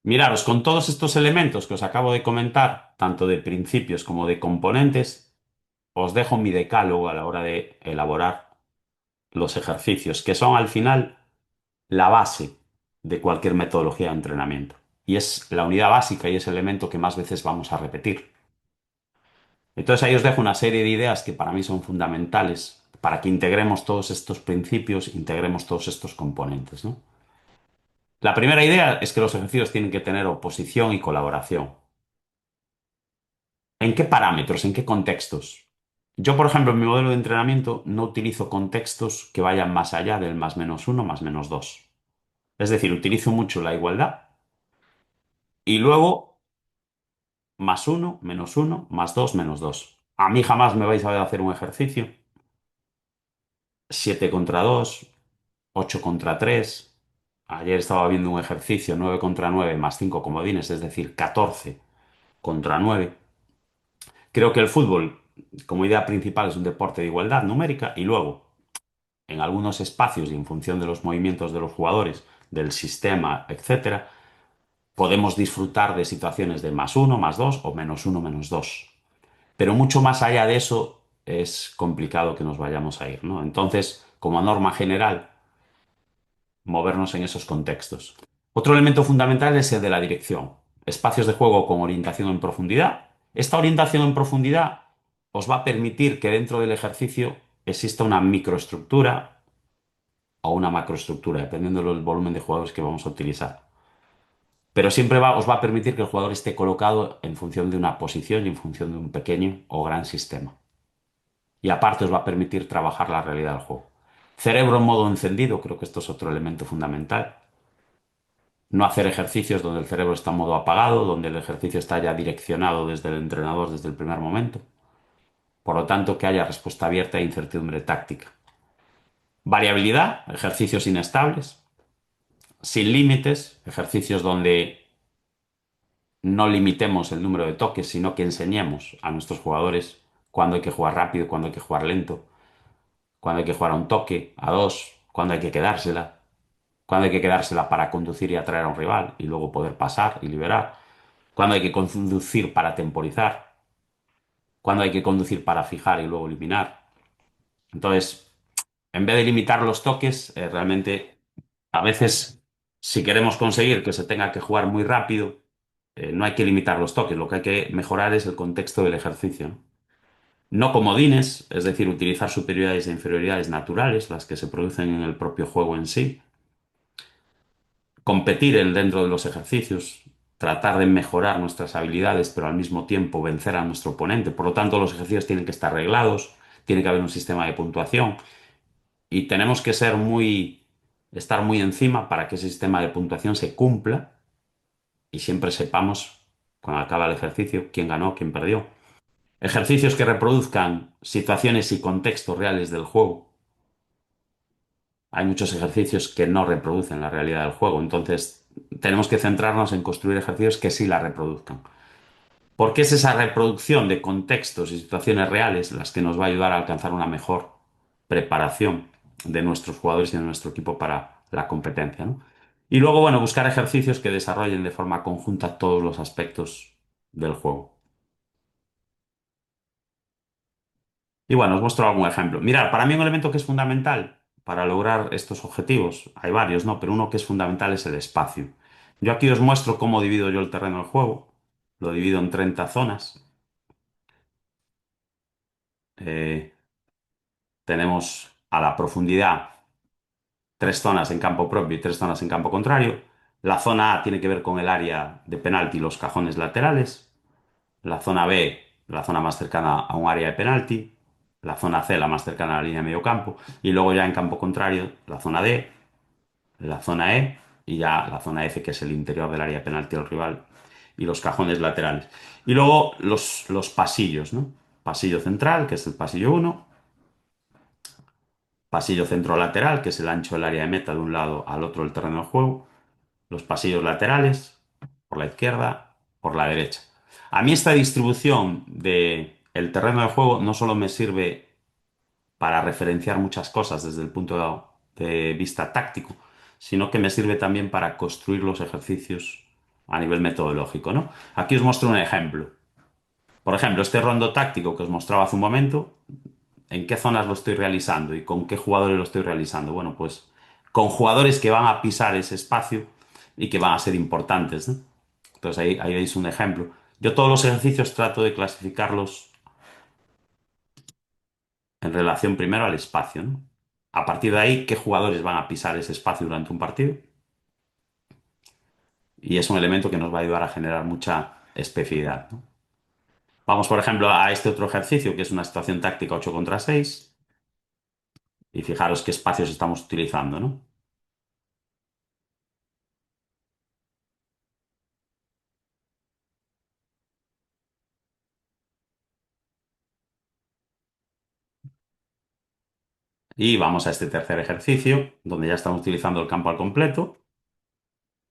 Miraros, con todos estos elementos que os acabo de comentar, tanto de principios como de componentes, os dejo mi decálogo a la hora de elaborar los ejercicios, que son al final la base de cualquier metodología de entrenamiento. Y es la unidad básica y es el elemento que más veces vamos a repetir. Entonces ahí os dejo una serie de ideas que para mí son fundamentales para que integremos todos estos principios, integremos todos estos componentes, ¿no? La primera idea es que los ejercicios tienen que tener oposición y colaboración. ¿En qué parámetros? ¿En qué contextos? Yo, por ejemplo, en mi modelo de entrenamiento no utilizo contextos que vayan más allá del más menos uno, más menos dos. Es decir, utilizo mucho la igualdad y luego más uno, más dos, menos dos. A mí jamás me vais a ver hacer un ejercicio 7 contra 2, 8 contra 3. Ayer estaba viendo un ejercicio 9 contra 9 más 5 comodines, es decir, 14 contra 9. Creo que el fútbol, como idea principal, es un deporte de igualdad numérica y luego, en algunos espacios y en función de los movimientos de los jugadores, del sistema, etcétera, podemos disfrutar de situaciones de más uno, más 2 o menos uno, menos 2. Pero mucho más allá de eso es complicado que nos vayamos a ir, ¿no? Entonces, como norma general, movernos en esos contextos. Otro elemento fundamental es el de la dirección. Espacios de juego con orientación en profundidad. Esta orientación en profundidad os va a permitir que dentro del ejercicio exista una microestructura o una macroestructura, dependiendo del volumen de jugadores que vamos a utilizar. pero siempre os va a permitir que el jugador esté colocado en función de una posición y en función de un pequeño o gran sistema. Y aparte os va a permitir trabajar la realidad del juego. Cerebro en modo encendido, creo que esto es otro elemento fundamental. No hacer ejercicios donde el cerebro está en modo apagado, donde el ejercicio está ya direccionado desde el entrenador desde el primer momento. Por lo tanto, que haya respuesta abierta e incertidumbre táctica. Variabilidad, ejercicios inestables, sin límites, ejercicios donde no limitemos el número de toques, sino que enseñemos a nuestros jugadores cuándo hay que jugar rápido, cuándo hay que jugar lento, cuándo hay que jugar a un toque, a dos, cuándo hay que quedársela, cuándo hay que quedársela para conducir y atraer a un rival y luego poder pasar y liberar, cuándo hay que conducir para temporizar, cuándo hay que conducir para fijar y luego eliminar. Entonces, en vez de limitar los toques, realmente a veces, si queremos conseguir que se tenga que jugar muy rápido, no hay que limitar los toques, lo que hay que mejorar es el contexto del ejercicio, ¿no? No comodines, es decir, utilizar superioridades e inferioridades naturales, las que se producen en el propio juego en sí, competir dentro de los ejercicios, tratar de mejorar nuestras habilidades, pero al mismo tiempo vencer a nuestro oponente. Por lo tanto, los ejercicios tienen que estar reglados, tiene que haber un sistema de puntuación y tenemos que estar muy encima para que ese sistema de puntuación se cumpla y siempre sepamos, cuando acaba el ejercicio, quién ganó, quién perdió. Ejercicios que reproduzcan situaciones y contextos reales del juego. Hay muchos ejercicios que no reproducen la realidad del juego, entonces tenemos que centrarnos en construir ejercicios que sí la reproduzcan. Porque es esa reproducción de contextos y situaciones reales las que nos va a ayudar a alcanzar una mejor preparación de nuestros jugadores y de nuestro equipo para la competencia, ¿no? Y luego, bueno, buscar ejercicios que desarrollen de forma conjunta todos los aspectos del juego. Y bueno, os muestro algún ejemplo. Mirad, para mí un elemento que es fundamental para lograr estos objetivos, hay varios, ¿no? Pero uno que es fundamental es el espacio. Yo aquí os muestro cómo divido yo el terreno del juego. Lo divido en 30 zonas. Eh, tenemos a la profundidad tres zonas en campo propio y tres zonas en campo contrario. La zona A tiene que ver con el área de penalti y los cajones laterales. La zona B, la zona más cercana a un área de penalti. La zona C, la más cercana a la línea de medio campo. Y luego ya en campo contrario, la zona D, la zona E y ya la zona F, que es el interior del área de penalti del rival. Y los cajones laterales. Y luego los pasillos, ¿no? Pasillo central, que es el pasillo uno. Pasillo centro-lateral, que es el ancho del área de meta de un lado al otro del terreno de juego. Los pasillos laterales, por la izquierda, por la derecha. A mí esta distribución del terreno de juego no solo me sirve para referenciar muchas cosas desde el punto de vista táctico, sino que me sirve también para construir los ejercicios a nivel metodológico, ¿no? Aquí os muestro un ejemplo. Por ejemplo, este rondo táctico que os mostraba hace un momento, ¿en qué zonas lo estoy realizando y con qué jugadores lo estoy realizando? Bueno, pues con jugadores que van a pisar ese espacio y que van a ser importantes, ¿no? Entonces ahí veis un ejemplo. Yo todos los ejercicios trato de clasificarlos en relación primero al espacio, ¿no? A partir de ahí, qué jugadores van a pisar ese espacio durante un partido. Y es un elemento que nos va a ayudar a generar mucha especificidad, ¿no? Vamos, por ejemplo, a este otro ejercicio, que es una situación táctica 8 contra 6. Y fijaros qué espacios estamos utilizando, ¿no? Y vamos a este tercer ejercicio, donde ya estamos utilizando el campo al completo.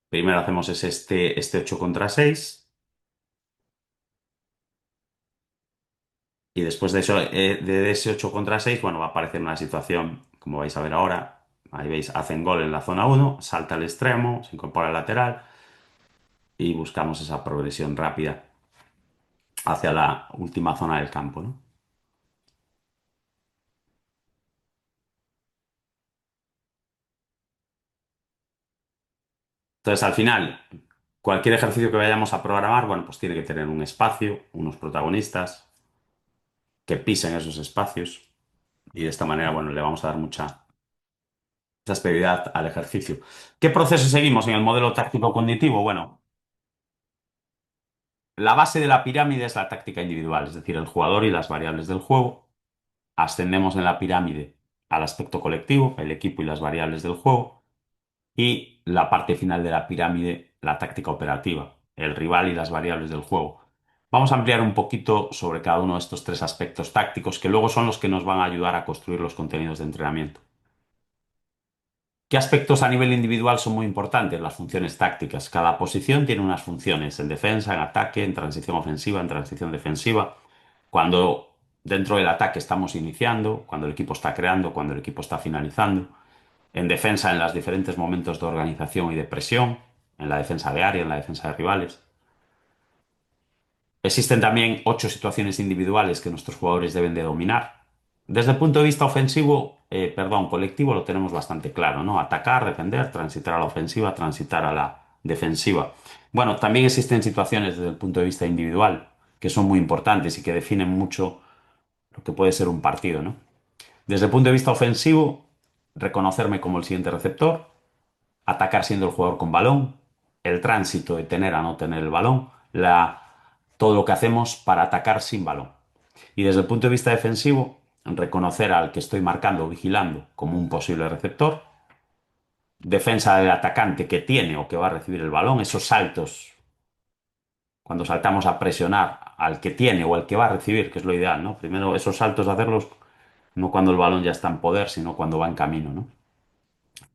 Primero hacemos este 8 contra 6. Y después de eso, de ese 8 contra 6, bueno, va a aparecer una situación, como vais a ver ahora. Ahí veis, hacen gol en la zona uno, salta al extremo, se incorpora al lateral y buscamos esa progresión rápida hacia la última zona del campo, ¿no? Entonces, al final, cualquier ejercicio que vayamos a programar, bueno, pues tiene que tener un espacio, unos protagonistas que pisen esos espacios y de esta manera, bueno, le vamos a dar mucha prioridad al ejercicio. ¿Qué proceso seguimos en el modelo táctico cognitivo? Bueno, La base de la pirámide es la táctica individual, es decir, el jugador y las variables del juego. Ascendemos en la pirámide al aspecto colectivo, el equipo y las variables del juego. Y la parte final de la pirámide, la táctica operativa, el rival y las variables del juego. Vamos a ampliar un poquito sobre cada uno de estos tres aspectos tácticos que luego son los que nos van a ayudar a construir los contenidos de entrenamiento. ¿Qué aspectos a nivel individual son muy importantes? Las funciones tácticas. Cada posición tiene unas funciones en defensa, en ataque, en transición ofensiva, en transición defensiva. Cuando dentro del ataque estamos iniciando, cuando el equipo está creando, cuando el equipo está finalizando. En defensa en los diferentes momentos de organización y de presión, en la defensa de área, en la defensa de rivales. Existen también 8 situaciones individuales que nuestros jugadores deben de dominar. Desde el punto de vista ofensivo, perdón, colectivo lo tenemos bastante claro, ¿no? Atacar, defender, transitar a la ofensiva, transitar a la defensiva. Bueno, también existen situaciones desde el punto de vista individual que son muy importantes y que definen mucho lo que puede ser un partido, ¿no? Desde el punto de vista ofensivo, reconocerme como el siguiente receptor, atacar siendo el jugador con balón, el tránsito de tener a no tener el balón, todo lo que hacemos para atacar sin balón. Y desde el punto de vista defensivo, reconocer al que estoy marcando o vigilando como un posible receptor, defensa del atacante que tiene o que va a recibir el balón, esos saltos, cuando saltamos a presionar al que tiene o al que va a recibir, que es lo ideal, ¿no? Primero esos saltos hacerlos no cuando el balón ya está en poder, sino cuando va en camino, ¿no?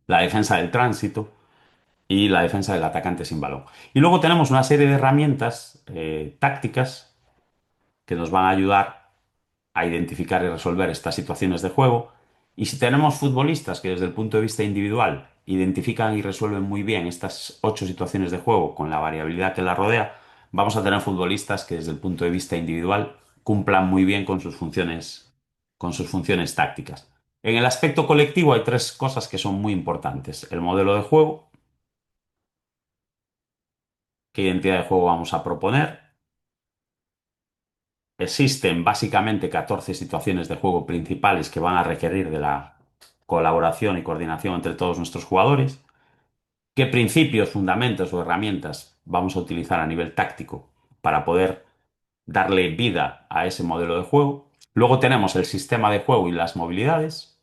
La defensa del tránsito, y la defensa del atacante sin balón. Y luego tenemos una serie de herramientas tácticas que nos van a ayudar a identificar y resolver estas situaciones de juego. Y si tenemos futbolistas que desde el punto de vista individual identifican y resuelven muy bien estas 8 situaciones de juego con la variabilidad que la rodea, vamos a tener futbolistas que desde el punto de vista individual cumplan muy bien con sus funciones tácticas. En el aspecto colectivo hay 3 cosas que son muy importantes. El modelo de juego, qué identidad de juego vamos a proponer. Existen básicamente 14 situaciones de juego principales que van a requerir de la colaboración y coordinación entre todos nuestros jugadores. ¿Qué principios, fundamentos o herramientas vamos a utilizar a nivel táctico para poder darle vida a ese modelo de juego? Luego tenemos el sistema de juego y las movilidades.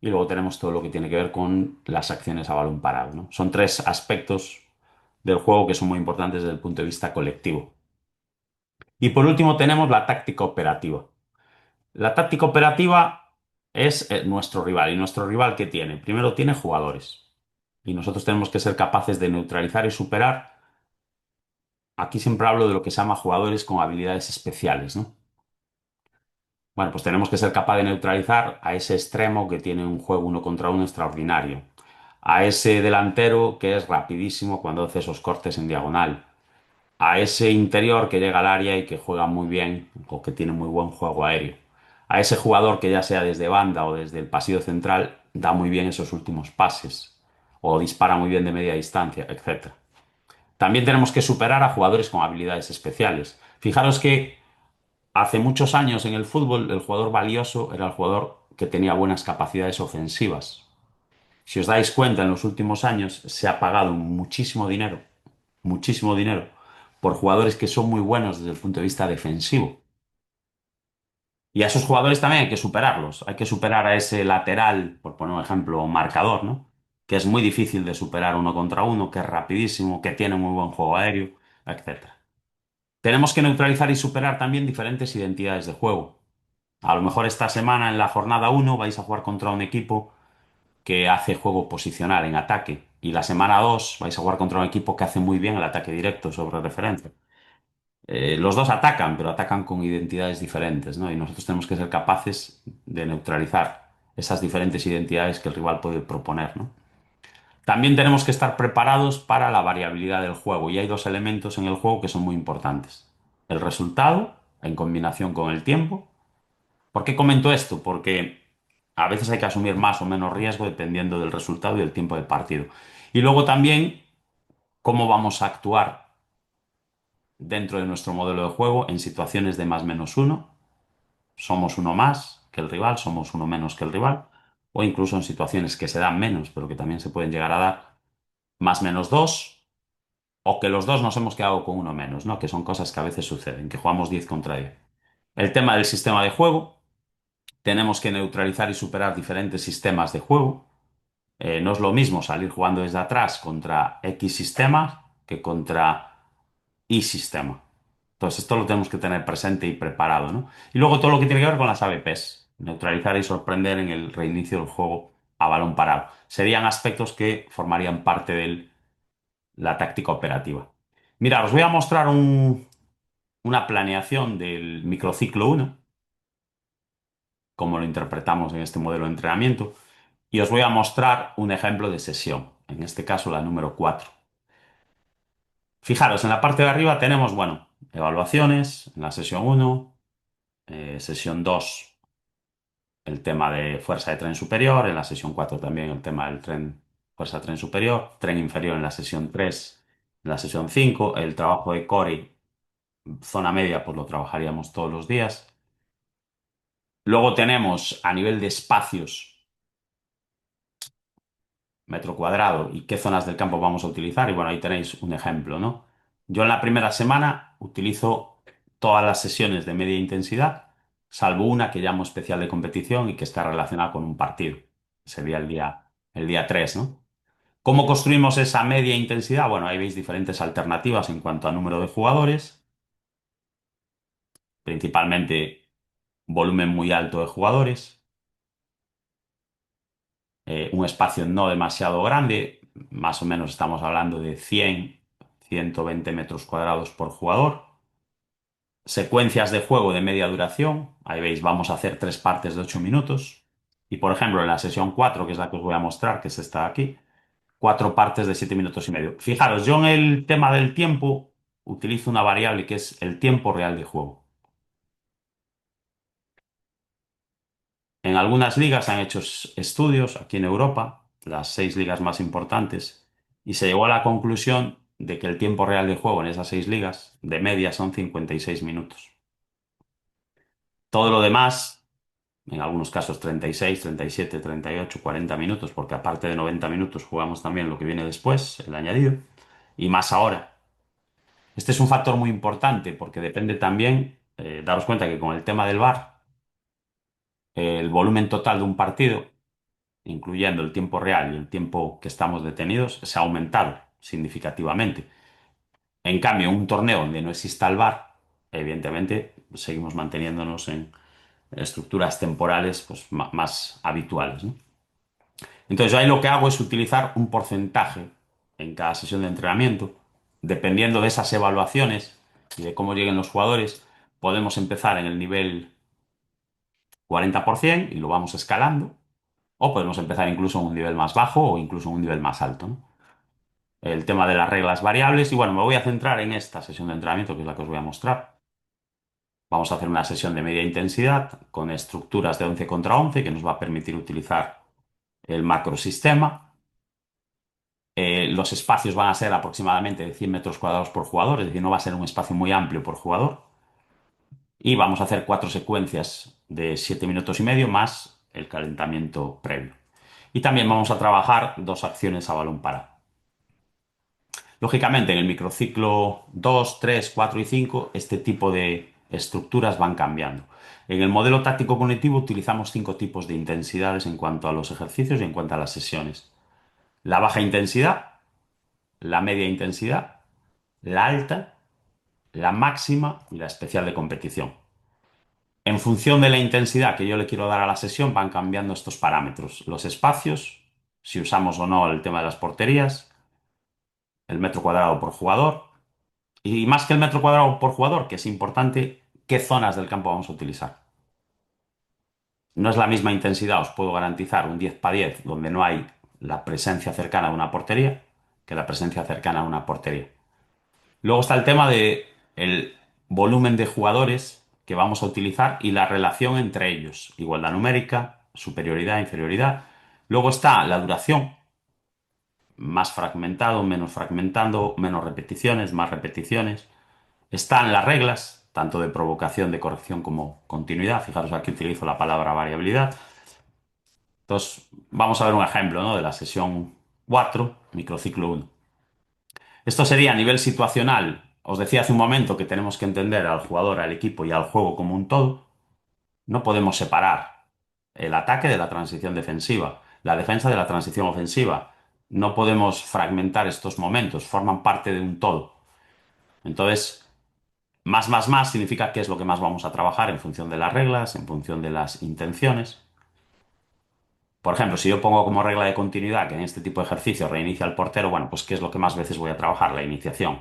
Y luego tenemos todo lo que tiene que ver con las acciones a balón parado, ¿no? Son 3 aspectos del juego que son muy importantes desde el punto de vista colectivo. Y por último tenemos la táctica operativa. La táctica operativa es nuestro rival. ¿Y nuestro rival qué tiene? Primero tiene jugadores. Y nosotros tenemos que ser capaces de neutralizar y superar. Aquí siempre hablo de lo que se llama jugadores con habilidades especiales, ¿no? Bueno, pues tenemos que ser capaz de neutralizar a ese extremo que tiene un juego 1 contra 1 extraordinario. A ese delantero que es rapidísimo cuando hace esos cortes en diagonal. A ese interior que llega al área y que juega muy bien o que tiene muy buen juego aéreo. A ese jugador que ya sea desde banda o desde el pasillo central da muy bien esos últimos pases o dispara muy bien de media distancia, etc. También tenemos que superar a jugadores con habilidades especiales. Fijaros que hace muchos años en el fútbol el jugador valioso era el jugador que tenía buenas capacidades ofensivas. Si os dais cuenta, en los últimos años se ha pagado muchísimo dinero, por jugadores que son muy buenos desde el punto de vista defensivo. Y a esos jugadores también hay que superarlos. Hay que superar a ese lateral, por poner un ejemplo, marcador, ¿no? Que es muy difícil de superar 1 contra 1, que es rapidísimo, que tiene muy buen juego aéreo, etcétera. Tenemos que neutralizar y superar también diferentes identidades de juego. A lo mejor esta semana en la jornada 1 vais a jugar contra un equipo que hace juego posicional en ataque. Y la semana 2 vais a jugar contra un equipo que hace muy bien el ataque directo sobre referencia. Los dos atacan, pero atacan con identidades diferentes, ¿no? Y nosotros tenemos que ser capaces de neutralizar esas diferentes identidades que el rival puede proponer, ¿no? También tenemos que estar preparados para la variabilidad del juego. Y hay 2 elementos en el juego que son muy importantes. El resultado, en combinación con el tiempo. ¿Por qué comento esto? Porque a veces hay que asumir más o menos riesgo dependiendo del resultado y del tiempo del partido. Y luego también cómo vamos a actuar dentro de nuestro modelo de juego en situaciones de más menos uno. Somos uno más que el rival, somos uno menos que el rival. O incluso en situaciones que se dan menos, pero que también se pueden llegar a dar más menos dos. o que los dos nos hemos quedado con uno menos, ¿no? Que son cosas que a veces suceden, que jugamos 10 contra 10. El tema del sistema de juego, tenemos que neutralizar y superar diferentes sistemas de juego. No es lo mismo salir jugando desde atrás contra X sistema que contra Y sistema. Entonces, esto lo tenemos que tener presente y preparado, ¿no? Y luego todo lo que tiene que ver con las AWPs, neutralizar y sorprender en el reinicio del juego a balón parado. Serían aspectos que formarían parte de la táctica operativa. Mira, os voy a mostrar una planeación del microciclo uno, como lo interpretamos en este modelo de entrenamiento, y os voy a mostrar un ejemplo de sesión, en este caso la número 4. Fijaros, en la parte de arriba tenemos, bueno, evaluaciones, en la sesión uno, sesión 2, el tema de fuerza de tren superior, en la sesión 4 también el tema del tren, fuerza de tren superior, tren inferior en la sesión 3, en la sesión 5, el trabajo de core, zona media, pues lo trabajaríamos todos los días. Luego tenemos a nivel de espacios, metro cuadrado, y qué zonas del campo vamos a utilizar. Y bueno, ahí tenéis un ejemplo, ¿no? Yo en la primera semana utilizo todas las sesiones de media intensidad, salvo una que llamo especial de competición y que está relacionada con un partido. Sería el día 3, ¿no? ¿Cómo construimos esa media intensidad? Bueno, ahí veis diferentes alternativas en cuanto a número de jugadores, principalmente volumen muy alto de jugadores, un espacio no demasiado grande, más o menos estamos hablando de 120 metros cuadrados por jugador, secuencias de juego de media duración, ahí veis, vamos a hacer 3 partes de 8 minutos, y por ejemplo en la sesión 4, que es la que os voy a mostrar, que es esta de aquí, 4 partes de 7 minutos y medio. Fijaros, yo en el tema del tiempo utilizo una variable que es el tiempo real de juego. En algunas ligas han hecho estudios aquí en Europa, las 6 ligas más importantes, y se llegó a la conclusión de que el tiempo real de juego en esas 6 ligas de media son 56 minutos. Todo lo demás, en algunos casos 36, 37, 38, 40 minutos, porque aparte de 90 minutos jugamos también lo que viene después, el añadido, y más ahora. Este es un factor muy importante porque depende también, daros cuenta que con el tema del VAR, el volumen total de un partido, incluyendo el tiempo real y el tiempo que estamos detenidos, se ha aumentado significativamente. En cambio, en un torneo donde no exista el VAR, evidentemente seguimos manteniéndonos en estructuras temporales pues, más habituales, ¿no? Entonces, yo ahí lo que hago es utilizar un porcentaje en cada sesión de entrenamiento, dependiendo de esas evaluaciones y de cómo lleguen los jugadores, podemos empezar en el nivel 40% y lo vamos escalando, o podemos empezar incluso en un nivel más bajo o incluso en un nivel más alto, ¿no? El tema de las reglas variables, y bueno, me voy a centrar en esta sesión de entrenamiento, que es la que os voy a mostrar. Vamos a hacer una sesión de media intensidad con estructuras de 11 contra 11 que nos va a permitir utilizar el macrosistema. Los espacios van a ser aproximadamente de 100 metros cuadrados por jugador, es decir, no va a ser un espacio muy amplio por jugador. Y vamos a hacer 4 secuencias de 7 minutos y medio más el calentamiento previo. Y también vamos a trabajar 2 acciones a balón parado. Lógicamente, en el microciclo 2, 3, 4 y 5, este tipo de estructuras van cambiando. En el modelo táctico cognitivo utilizamos 5 tipos de intensidades en cuanto a los ejercicios y en cuanto a las sesiones. La baja intensidad, la media intensidad, la alta, la máxima y la especial de competición. En función de la intensidad que yo le quiero dar a la sesión, van cambiando estos parámetros. Los espacios, si usamos o no el tema de las porterías, el metro cuadrado por jugador, y más que el metro cuadrado por jugador, que es importante, qué zonas del campo vamos a utilizar. No es la misma intensidad, os puedo garantizar, un 10 para 10 donde no hay la presencia cercana a una portería, que la presencia cercana a una portería. Luego está el tema de el volumen de jugadores que vamos a utilizar y la relación entre ellos. Igualdad numérica, superioridad, inferioridad. Luego está la duración, más fragmentado, menos fragmentando, menos repeticiones, más repeticiones. Están las reglas, tanto de provocación, de corrección como continuidad. Fijaros, aquí utilizo la palabra variabilidad. Entonces, vamos a ver un ejemplo, ¿no? De la sesión 4, microciclo 1. Esto sería a nivel situacional. Os decía hace un momento que tenemos que entender al jugador, al equipo y al juego como un todo. No podemos separar el ataque de la transición defensiva, la defensa de la transición ofensiva. No podemos fragmentar estos momentos, forman parte de un todo. Entonces, más significa qué es lo que más vamos a trabajar en función de las reglas, en función de las intenciones. Por ejemplo, si yo pongo como regla de continuidad que en este tipo de ejercicio reinicia el portero, bueno, pues ¿qué es lo que más veces voy a trabajar? La iniciación.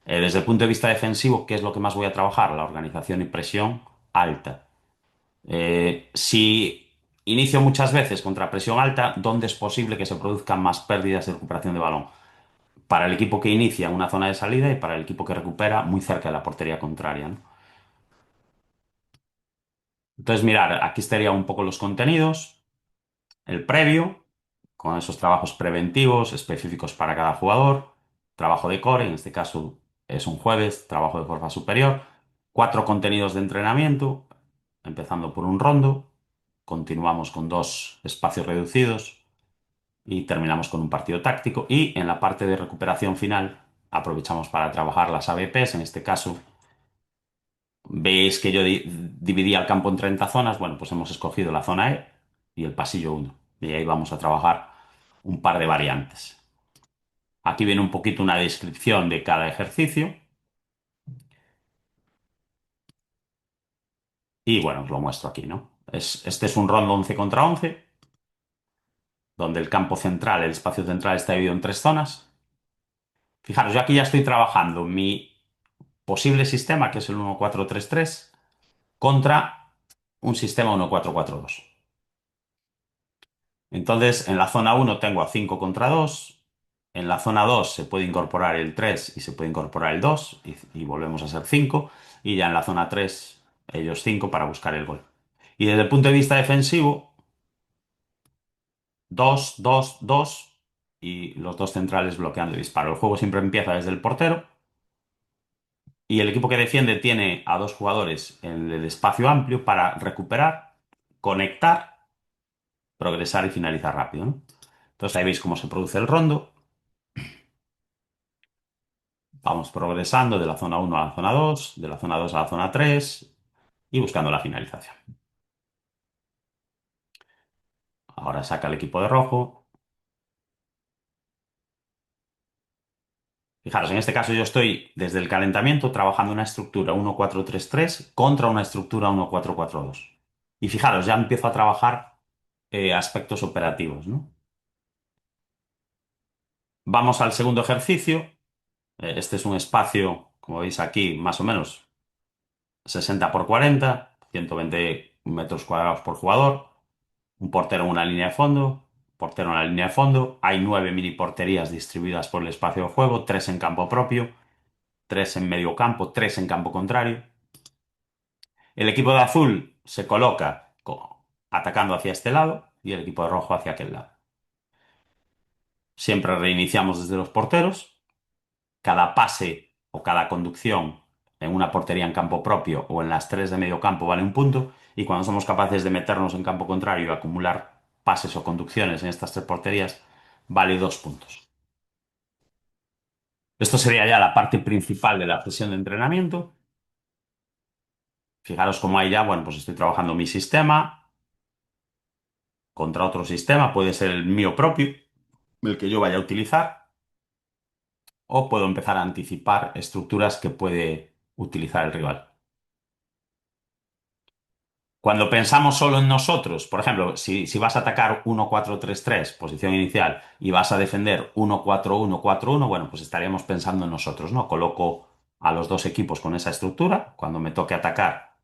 Desde el punto de vista defensivo, ¿qué es lo que más voy a trabajar? La organización y presión alta. Si inicio muchas veces contra presión alta, ¿dónde es posible que se produzcan más pérdidas de recuperación de balón? Para el equipo que inicia en una zona de salida y para el equipo que recupera muy cerca de la portería contraria, ¿no? Entonces, mirar, aquí estarían un poco los contenidos, el previo, con esos trabajos preventivos específicos para cada jugador, trabajo de core, en este caso es un jueves, trabajo de fuerza superior, cuatro contenidos de entrenamiento, empezando por un rondo, continuamos con dos espacios reducidos y terminamos con un partido táctico y en la parte de recuperación final aprovechamos para trabajar las ABPs, en este caso veis que yo dividía el campo en 30 zonas. Bueno, pues hemos escogido la zona E y el pasillo uno. Y ahí vamos a trabajar un par de variantes. Aquí viene un poquito una descripción de cada ejercicio. Y bueno, os lo muestro aquí, ¿no? Este es un rondo 11 contra 11, donde el campo central, el espacio central está dividido en tres zonas. Fijaros, yo aquí ya estoy trabajando mi posible sistema, que es el 1-4-3-3, contra un sistema 1-4-4-2. Entonces, en la zona uno tengo a 5 contra 2. En la zona 2 se puede incorporar el 3 y se puede incorporar el 2 y volvemos a ser 5. Y ya en la zona 3 ellos 5 para buscar el gol. Y desde el punto de vista defensivo, 2 2 2 y los dos centrales bloqueando el disparo. El juego siempre empieza desde el portero y el equipo que defiende tiene a dos jugadores en el espacio amplio para recuperar, conectar, progresar y finalizar rápido, ¿no? Entonces ahí veis cómo se produce el rondo. Vamos progresando de la zona uno a la zona 2, de la zona 2 a la zona 3 y buscando la finalización. Ahora saca el equipo de rojo. Fijaros, en este caso yo estoy desde el calentamiento trabajando una estructura 1-4-3-3 contra una estructura 1-4-4-2. Y fijaros, ya empiezo a trabajar aspectos operativos, ¿no? Vamos al segundo ejercicio. Este es un espacio, como veis aquí, más o menos 60 por 40, 120 metros cuadrados por jugador. Un portero en una línea de fondo, portero en la línea de fondo. Hay 9 mini porterías distribuidas por el espacio de juego, 3 en campo propio, 3 en medio campo, 3 en campo contrario. El equipo de azul se coloca atacando hacia este lado y el equipo de rojo hacia aquel lado. Siempre reiniciamos desde los porteros. Cada pase o cada conducción en una portería en campo propio o en las tres de medio campo vale un punto. Y cuando somos capaces de meternos en campo contrario y acumular pases o conducciones en estas tres porterías, vale 2 puntos. Esto sería ya la parte principal de la sesión de entrenamiento. Fijaros cómo ahí ya, bueno, pues estoy trabajando mi sistema contra otro sistema, puede ser el mío propio, el que yo vaya a utilizar, o puedo empezar a anticipar estructuras que puede utilizar el rival. Cuando pensamos solo en nosotros, por ejemplo, si vas a atacar 1-4-3-3, posición inicial, y vas a defender 1-4-1-4-1, bueno, pues estaríamos pensando en nosotros, ¿no? Coloco a los dos equipos con esa estructura, cuando me toque atacar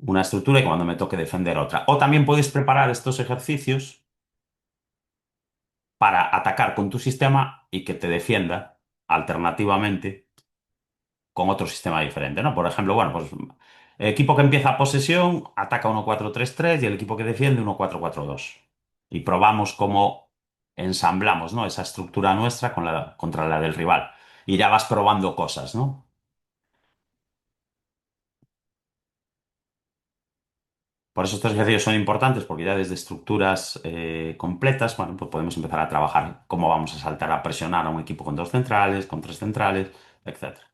una estructura y cuando me toque defender otra. O también puedes preparar estos ejercicios para atacar con tu sistema y que te defienda alternativamente con otro sistema diferente, ¿no? Por ejemplo, bueno, pues el equipo que empieza posesión ataca 1-4-3-3 y el equipo que defiende 1-4-4-2. Y probamos cómo ensamblamos, ¿no? Esa estructura nuestra contra la del rival. Y ya vas probando cosas, ¿no? Por eso estos ejercicios son importantes, porque ya desde estructuras completas, bueno, pues podemos empezar a trabajar cómo vamos a saltar a presionar a un equipo con dos centrales, con tres centrales, etcétera.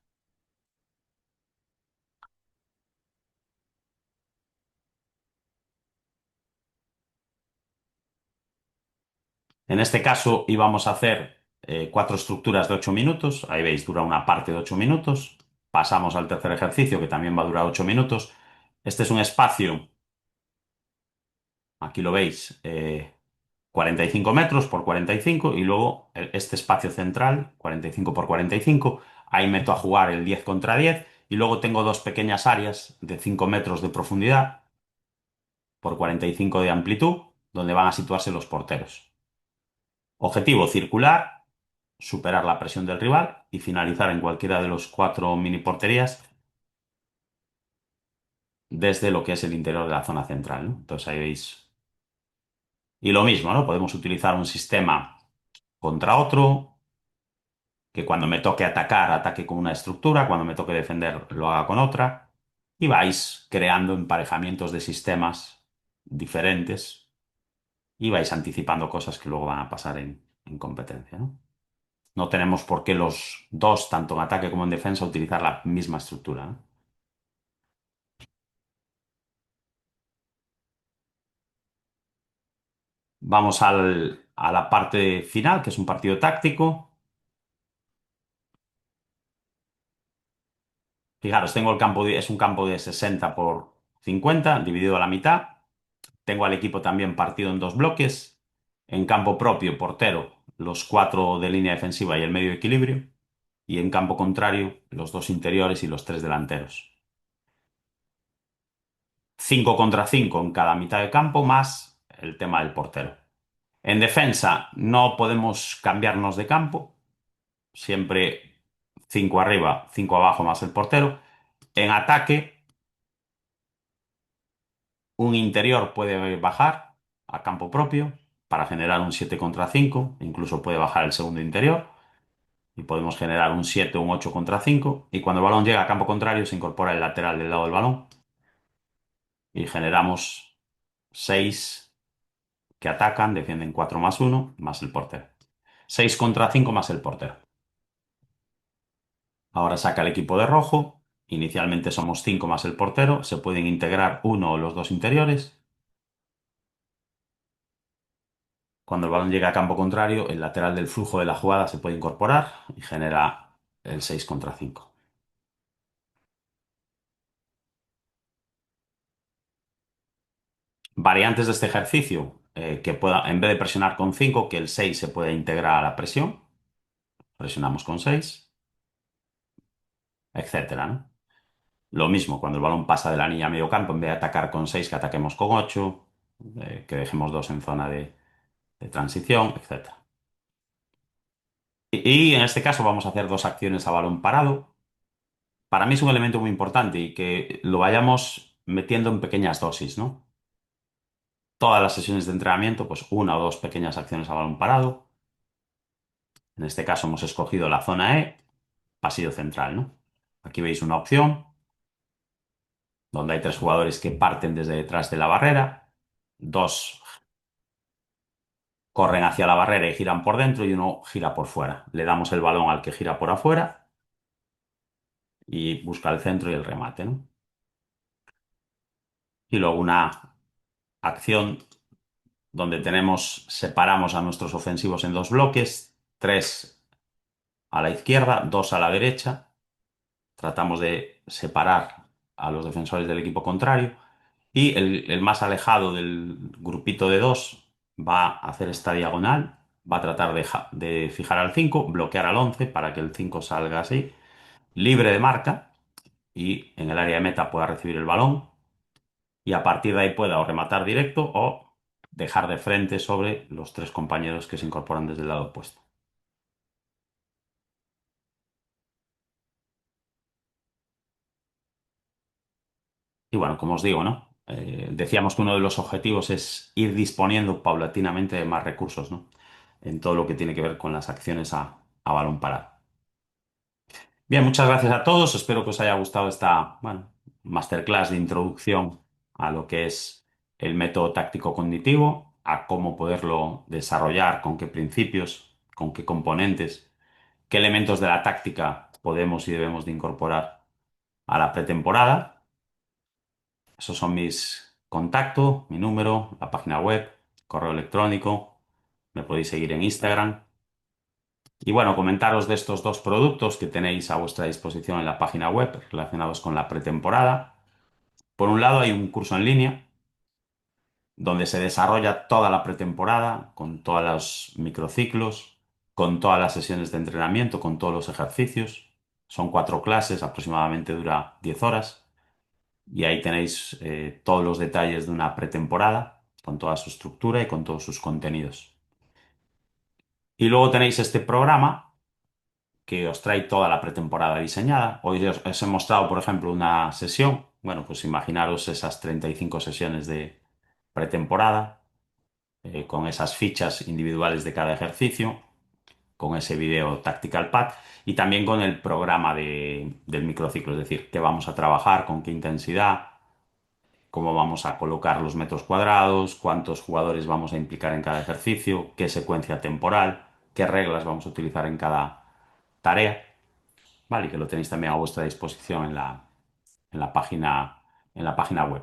En este caso íbamos a hacer cuatro estructuras de 8 minutos. Ahí veis, dura una parte de 8 minutos. Pasamos al tercer ejercicio, que también va a durar 8 minutos. Este es un espacio, aquí lo veis, 45 metros por 45 y luego este espacio central, 45 por 45. Ahí meto a jugar el 10 contra 10 y luego tengo dos pequeñas áreas de 5 metros de profundidad por 45 de amplitud, donde van a situarse los porteros. Objetivo circular, superar la presión del rival y finalizar en cualquiera de los cuatro mini porterías desde lo que es el interior de la zona central, ¿no? Entonces ahí veis. Y lo mismo, ¿no? Podemos utilizar un sistema contra otro, que cuando me toque atacar, ataque con una estructura, cuando me toque defender, lo haga con otra. Y vais creando emparejamientos de sistemas diferentes y vais anticipando cosas que luego van a pasar en competencia, ¿no? No tenemos por qué los dos, tanto en ataque como en defensa, utilizar la misma estructura, ¿no? Vamos a la parte final, que es un partido táctico. Fijaros, tengo el campo, es un campo de 60 por 50, dividido a la mitad. Tengo al equipo también partido en dos bloques. En campo propio, portero, los cuatro de línea defensiva y el medio equilibrio. Y en campo contrario, los dos interiores y los tres delanteros. 5 contra 5 en cada mitad de campo, más el tema del portero. En defensa, no podemos cambiarnos de campo. Siempre 5 arriba, 5 abajo más el portero. En ataque, un interior puede bajar a campo propio para generar un 7 contra 5, incluso puede bajar el segundo interior y podemos generar un 7 o un 8 contra 5. Y cuando el balón llega a campo contrario, se incorpora el lateral del lado del balón y generamos 6 que atacan, defienden 4 más uno más el portero. 6 contra 5 más el portero. Ahora saca el equipo de rojo. Inicialmente somos 5 más el portero. Se pueden integrar uno o los dos interiores. Cuando el balón llega a campo contrario, el lateral del flujo de la jugada se puede incorporar y genera el 6 contra 5. Variantes de este ejercicio, que pueda, en vez de presionar con 5, que el 6 se pueda integrar a la presión. Presionamos con 6, etcétera, ¿no? Lo mismo, cuando el balón pasa de la línea a medio campo, en vez de atacar con 6, que ataquemos con 8, que dejemos 2 en zona de transición, etcétera. Y en este caso vamos a hacer dos acciones a balón parado. Para mí es un elemento muy importante y que lo vayamos metiendo en pequeñas dosis, ¿no? Todas las sesiones de entrenamiento, pues una o dos pequeñas acciones a balón parado. En este caso hemos escogido la zona E, pasillo central, ¿no? Aquí veis una opción donde hay tres jugadores que parten desde detrás de la barrera, dos corren hacia la barrera y giran por dentro y uno gira por fuera. Le damos el balón al que gira por afuera y busca el centro y el remate, ¿no? Y luego una acción donde separamos a nuestros ofensivos en dos bloques, tres a la izquierda, dos a la derecha. Tratamos de separar a los defensores del equipo contrario y el más alejado del grupito de dos va a hacer esta diagonal, va a tratar de fijar al 5, bloquear al 11 para que el 5 salga así, libre de marca y en el área de meta pueda recibir el balón y a partir de ahí pueda o rematar directo o dejar de frente sobre los tres compañeros que se incorporan desde el lado opuesto. Y bueno, como os digo, ¿no? Decíamos que uno de los objetivos es ir disponiendo paulatinamente de más recursos, ¿no? En todo lo que tiene que ver con las acciones a balón parado. Bien, muchas gracias a todos. Espero que os haya gustado esta, bueno, masterclass de introducción a lo que es el método táctico cognitivo, a cómo poderlo desarrollar, con qué principios, con qué componentes, qué elementos de la táctica podemos y debemos de incorporar a la pretemporada. Esos son mis contactos, mi número, la página web, correo electrónico, me podéis seguir en Instagram. Y bueno, comentaros de estos dos productos que tenéis a vuestra disposición en la página web relacionados con la pretemporada. Por un lado, hay un curso en línea donde se desarrolla toda la pretemporada, con todos los microciclos, con todas las sesiones de entrenamiento, con todos los ejercicios. Son 4 clases, aproximadamente dura 10 horas. Y ahí tenéis todos los detalles de una pretemporada, con toda su estructura y con todos sus contenidos. Y luego tenéis este programa que os trae toda la pretemporada diseñada. Hoy os he mostrado, por ejemplo, una sesión. Bueno, pues imaginaros esas 35 sesiones de pretemporada, con esas fichas individuales de cada ejercicio, con ese video Tactical Pad y también con el programa del microciclo, es decir, qué vamos a trabajar, con qué intensidad, cómo vamos a colocar los metros cuadrados, cuántos jugadores vamos a implicar en cada ejercicio, qué secuencia temporal, qué reglas vamos a utilizar en cada tarea, ¿vale? Y que lo tenéis también a vuestra disposición en la página web.